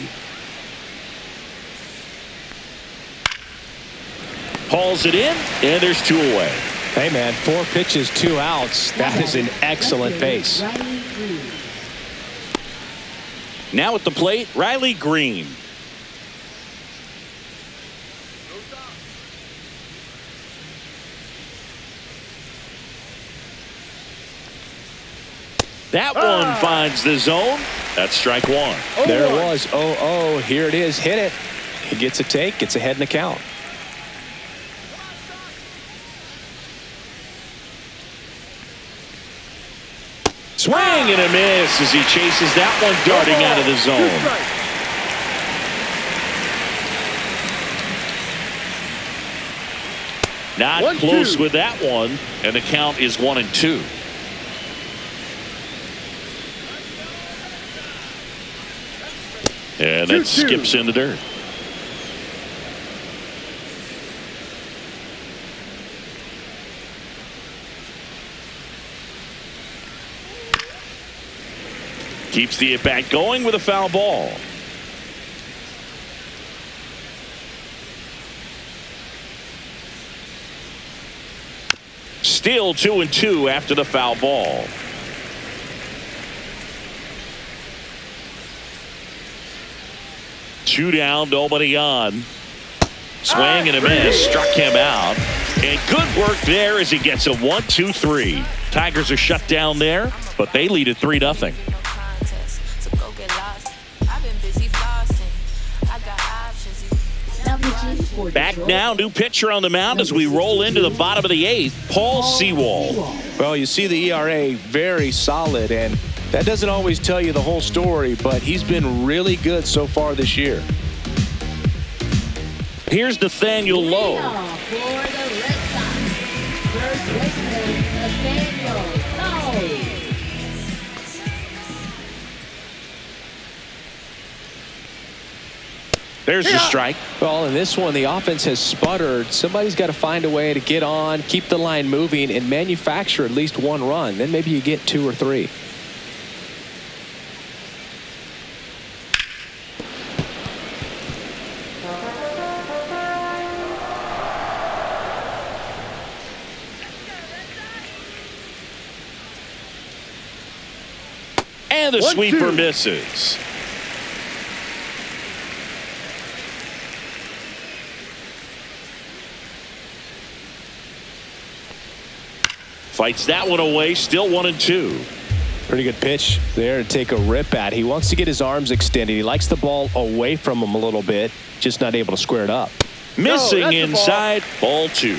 Hauls it in, and there's 2 away. Hey, man, 4 pitches, 2 outs. That is an excellent pace. Now at the plate, Riley Green. That one finds the zone. That's strike 1. There it was. 0-0. Here it is. Hit it. He gets a take. Gets ahead in the count. Swing and a miss as he chases that one darting out of the zone. Not close with that one, and the count is 1-2. And that skips in the dirt. Keeps the at-bat going with a foul ball. Still 2-2 after the foul ball. Two down, nobody on. Swing and a miss, struck him out. And good work there as he gets a 1-2-3. Tigers are shut down there, but they lead at 3-0. Back now, new pitcher on the mound as we roll into the bottom of the 8th, Paul Sewald. Well, you see the ERA very solid, and that doesn't always tell you the whole story, but he's been really good so far this year. Here's Nathaniel Lowe. For the Red Sox, first baseman Nathaniel Lowe. There's the strike. Well, in this one, the offense has sputtered. Somebody's got to find a way to get on, keep the line moving, and manufacture at least one run. Then maybe you get 2 or 3. And the sweeper misses. Fights that one away, still 1-2. Pretty good pitch there to take a rip at. He wants to get his arms extended. He likes the ball away from him a little bit, just not able to square it up. Missing inside, ball 2.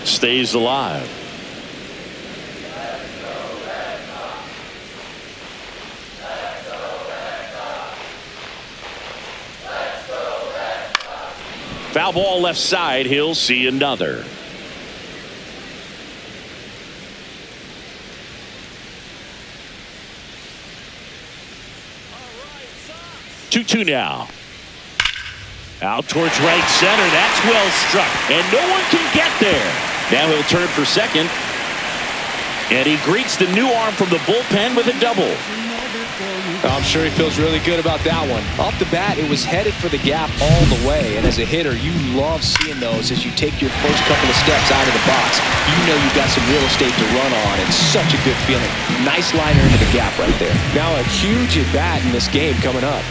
Stays alive. Foul ball left side. He'll see another. Right, 2-2 now. Out towards right center. That's well struck. And no one can get there. Now he'll turn for second. And he greets the new arm from the bullpen with a double. I'm sure he feels really good about that one. Off the bat, it was headed for the gap all the way. And as a hitter, you love seeing those as you take your first couple of steps out of the box. You know you've got some real estate to run on. It's such a good feeling. Nice liner into the gap right there. Now a huge at bat in this game coming up.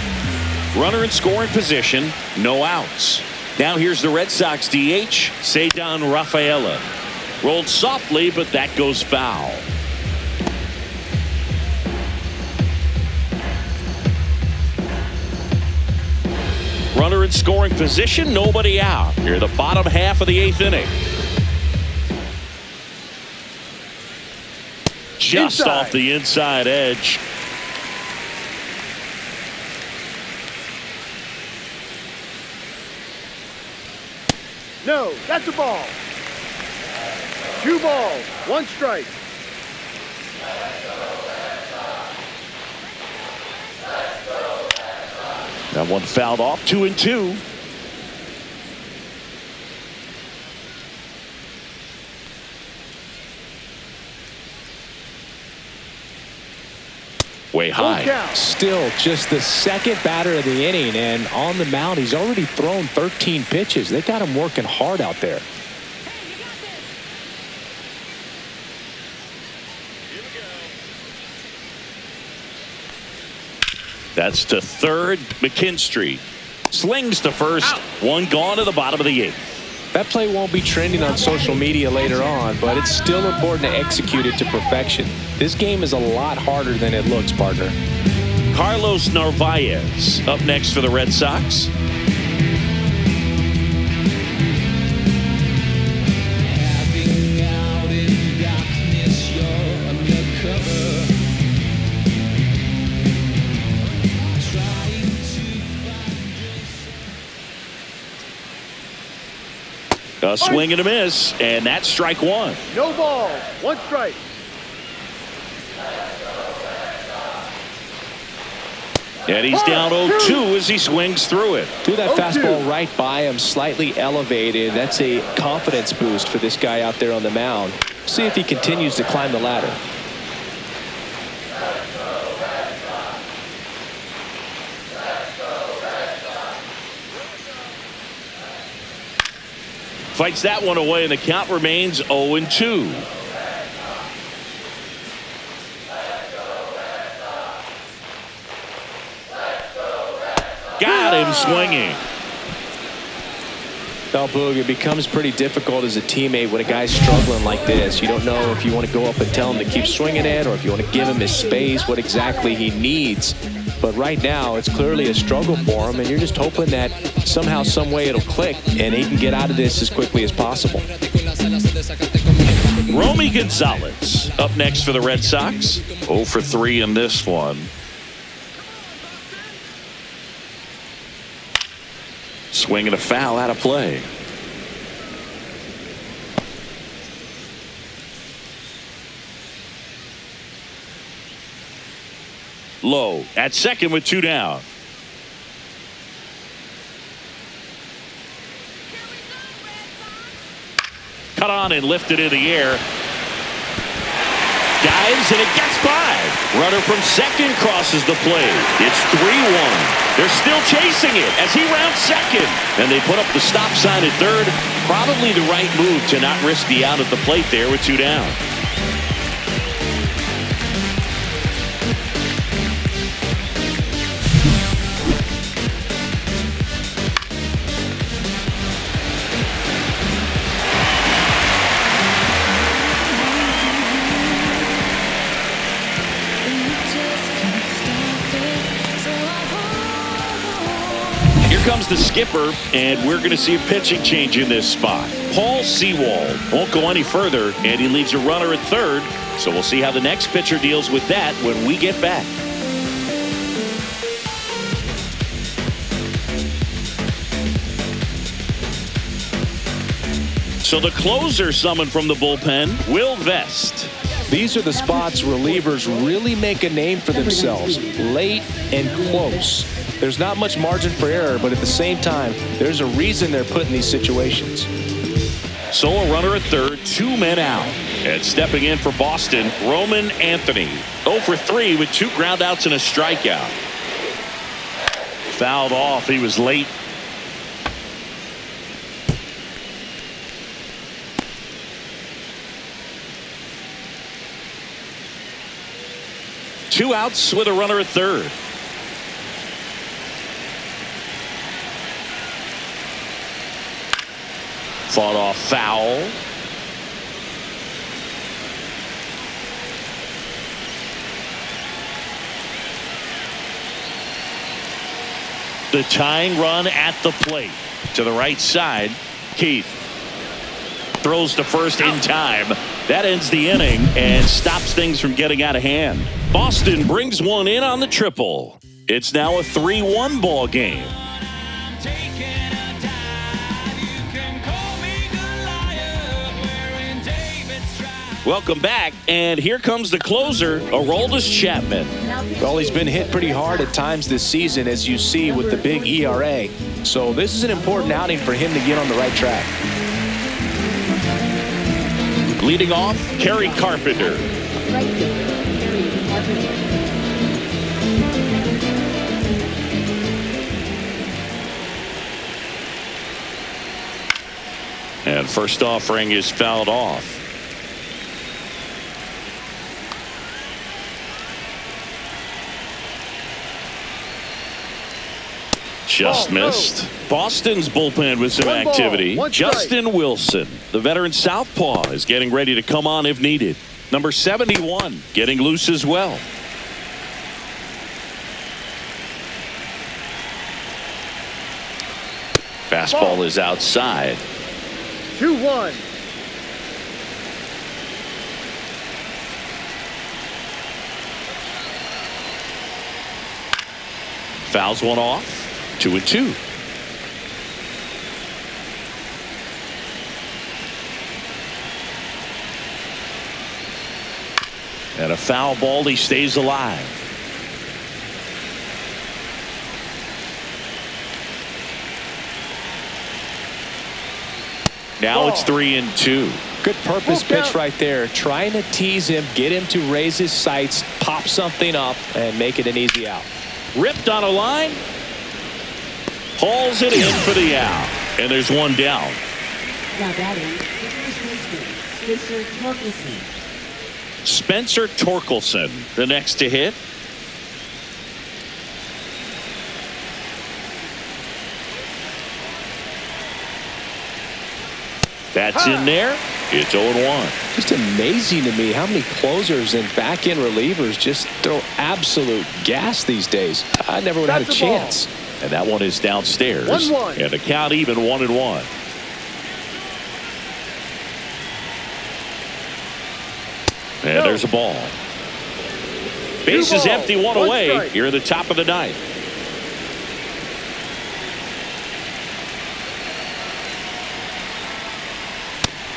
Runner in scoring position, no outs. Now here's the Red Sox DH, Ceddanne Rafaela. Rolled softly, but that goes foul. Runner in scoring position, nobody out. Here the bottom half of the 8th inning. Just off the inside edge. No, that's a ball. 2 balls, 1 strike. That one fouled off. 2-2. Way high. Still just the second batter of the inning, and on the mound he's already thrown 13 pitches. They got him working hard out there. That's to third. McKinstry slings to first. Out. One gone to the bottom of the 8th. That play won't be trending on social media later on, but it's still important to execute it to perfection. This game is a lot harder than it looks, partner. Carlos Narvaez up next for the Red Sox. A swing and a miss, and that's strike 1. No ball, 1 strike. And he's down 0-2 as he swings through it. Threw that fastball right by him, slightly elevated. That's a confidence boost for this guy out there on the mound. See if he continues to climb the ladder. Fights that one away, and the count remains 0-2. Got him swinging. Now, Boog, it becomes pretty difficult as a teammate when a guy's struggling like this. You don't know if you want to go up and tell him to keep swinging it or if you want to give him his space, what exactly he needs. But right now, it's clearly a struggle for him, and you're just hoping that somehow, some way it'll click, and he can get out of this as quickly as possible. Romy Gonzalez up next for the Red Sox. 0 for 3 in this one. Swing and a foul out of play. low at second with 2 down. Cut on and lifted in the air. Dives and it gets by. Runner from second crosses the plate. It's 3-1. They're still chasing it as he rounds second. And they put up the stop sign at third. Probably the right move to not risk the out at the plate there with 2 down. Comes the skipper, and we're going to see a pitching change in this spot. Paul Sewald won't go any further, and he leaves a runner at third. So we'll see how the next pitcher deals with that when we get back. So the closer summoned from the bullpen, Will Vest. These are the spots relievers really make a name for themselves, late and close. There's not much margin for error, but at the same time, there's a reason they're put in these situations. So a runner at third, 2 men out. And stepping in for Boston, Roman Anthony. 0 for 3 with 2 groundouts and a strikeout. Fouled off. He was late. Two outs with a runner at third. Fought off foul. The tying run at the plate. To the right side, Keith throws to first in time. That ends the inning and stops things from getting out of hand. Boston brings one in on the triple. It's now a 3-1 ball game. Welcome back, and here comes the closer, Aroldis Chapman. Well, he's been hit pretty hard at times this season, as you see with the big ERA. So this is an important outing for him to get on the right track. Leading off, Kerry Carpenter. And first offering is fouled off. Just missed. Boston's bullpen with some activity. Justin Wilson, the veteran southpaw, is getting ready to come on if needed. Number 71 getting loose as well. Fastball is outside. 2-1. Fouls one off. 2-2. And a foul ball. He stays alive. Now it's 3-2. Good purpose pitch right there. Trying to tease him, get him to raise his sights, pop something up, and make it an easy out. Ripped on a line. Hauls it in for the out. And there's one down. Now batting, Spencer Torkelson. Spencer Torkelson, the next to hit. That's in there. It's 0-1. Just amazing to me how many closers and back-end relievers just throw absolute gas these days. I never would have had a chance. And that one is downstairs. 1-1. And the count even 1-1. And there's a ball. Base is empty, one away. Strike. Here at the top of the ninth.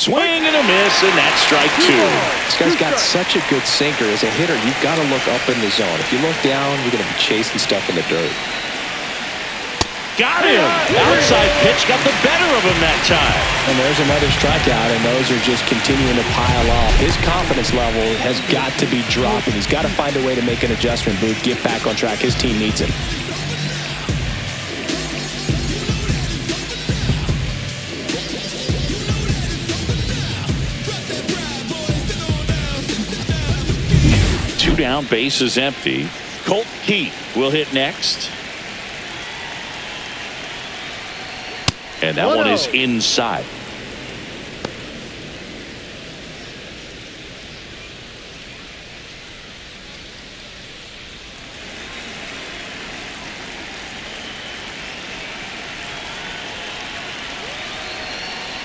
Swing and a miss, and that's strike 2. This guy's got such a good sinker. As a hitter, you've got to look up in the zone. If you look down, you're going to be chasing stuff in the dirt. Got him. Outside pitch got the better of him that time. And there's another strikeout, and those are just continuing to pile up. His confidence level has got to be dropping. He's got to find a way to make an adjustment, Booth, get back on track. His team needs him. Two down, base is empty. Colt Keith will hit next. And that one is inside.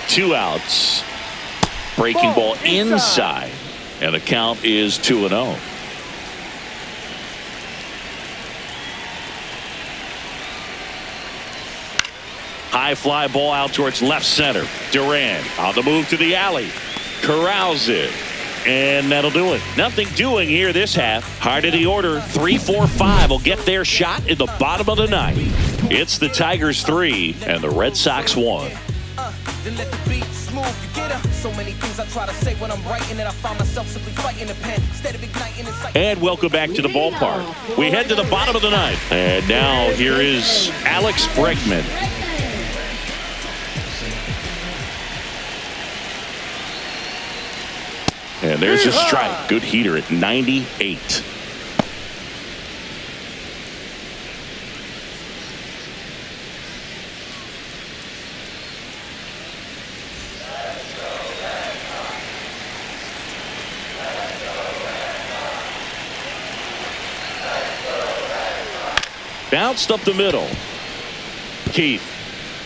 Two outs. Breaking ball inside. And the count is 2-0. High fly ball out towards left center. Durant on the move to the alley. Corrals it. And that'll do it. Nothing doing here this half. Hard of the order. 3-4-5 will get their shot in the bottom of the ninth. It's the Tigers 3 and the Red Sox 1. Then let the beat smooth together. So many things I try to say when I'm writing, and I find myself simply fighting the pen instead of igniting it. And welcome back to the ballpark. We head to the bottom of the ninth. And now here is Alex Bregman. And there's a strike. Good heater at 98. Bounced up the middle. Keith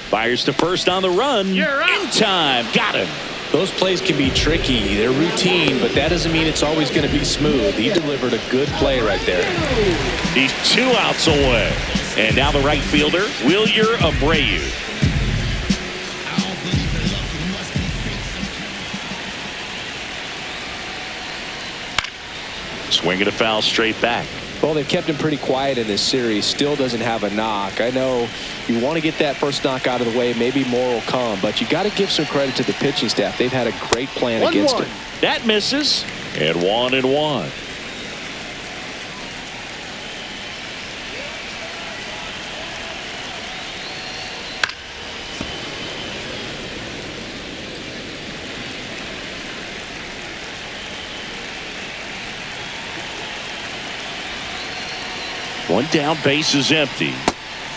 fires to first on the run. In time. Got him. Those plays can be tricky. They're routine, but that doesn't mean it's always going to be smooth. He delivered a good play right there. He's 2 outs away. And now the right fielder, Wilyer Abreu. Swing and a foul straight back. Well, they've kept him pretty quiet in this series. Still doesn't have a knock. I know you want to get that first knock out of the way. Maybe more will come, but you got to give some credit to the pitching staff. They've had a great plan against him. That misses. And 1-1. One down, base is empty.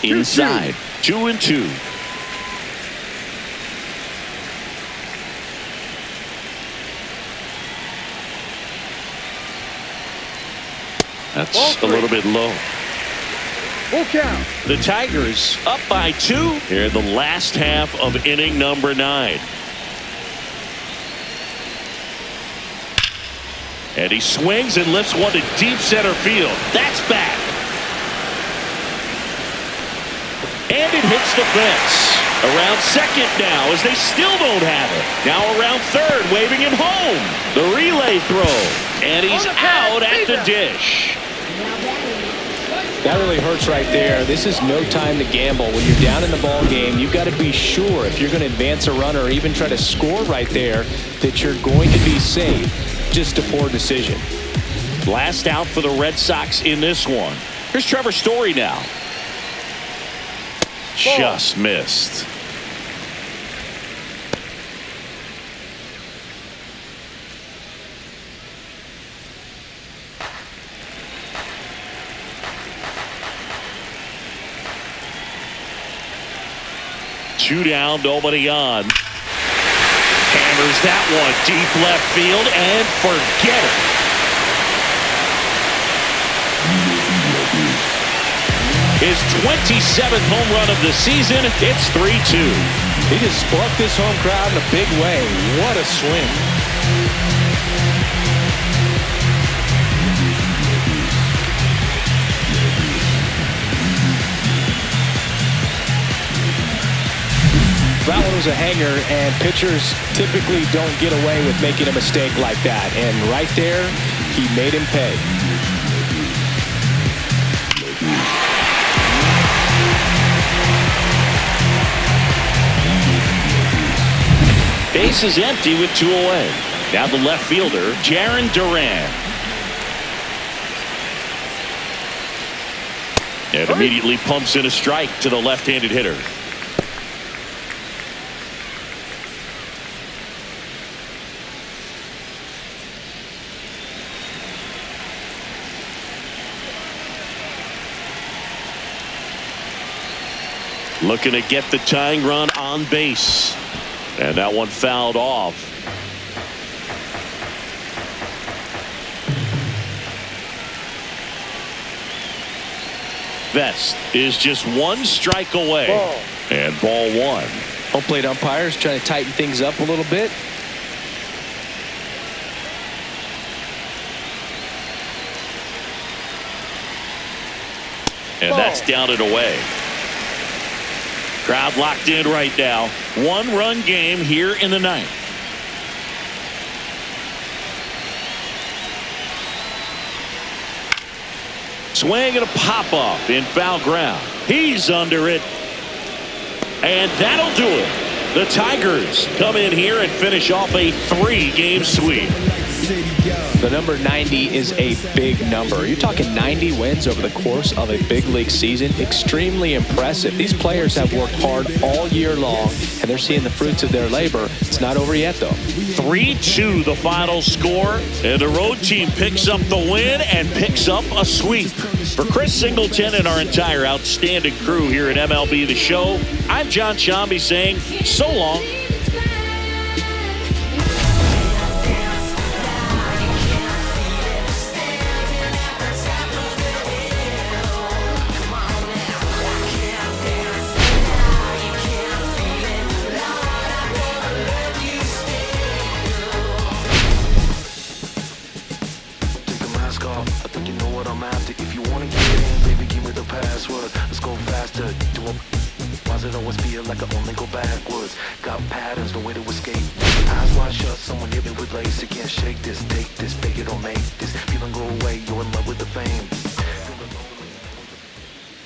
Inside. 2-2. That's a little bit low. Full count. The Tigers up by 2 here in the last half of inning number 9. And he swings and lifts one to deep center field. That's back. And it hits the fence. Around second now as they still don't have it. Now around third, waving him home. The relay throw. And he's out at the dish. That really hurts right there. This is no time to gamble. When you're down in the ball game, you've got to be sure if you're going to advance a runner or even try to score right there that you're going to be safe. Just a poor decision. Last out for the Red Sox in this one. Here's Trevor Story now. Just missed. Two down, nobody on. Hammers that one deep left field and forget it. His 27th home run of the season. It's 3-2. He just sparked this home crowd in a big way. What a swing. That one was a hanger, and pitchers typically don't get away with making a mistake like that. And right there, he made him pay. Base is empty with 2 away. Now the left fielder, Jarren Duran. And immediately pumps in a strike to the left-handed hitter. Looking to get the tying run on base. And that one fouled off. Vest is just 1 strike away. And ball 1. Home plate umpires trying to tighten things up a little bit. And that's down and away. Crowd locked in right now. 1-run game here in the 9th. Swing and a pop-up in foul ground. He's under it. And that'll do it. The Tigers come in here and finish off a 3-game sweep. The number 90 is a big number. You're talking 90 wins over the course of a big league season. Extremely impressive. These players have worked hard all year long, and they're seeing the fruits of their labor. It's not over yet, though. 3-2 the final score, and the road team picks up the win and picks up a sweep. For Chris Singleton and our entire outstanding crew here at MLB The Show, I'm John Shambi saying so long. It always feel like I only go backwards. Got patterns, no way to escape. Eyes wide shut, someone hit me with lace. You can't shake this, take this, fake it or make this. Feeling go away, you're in love with the fame.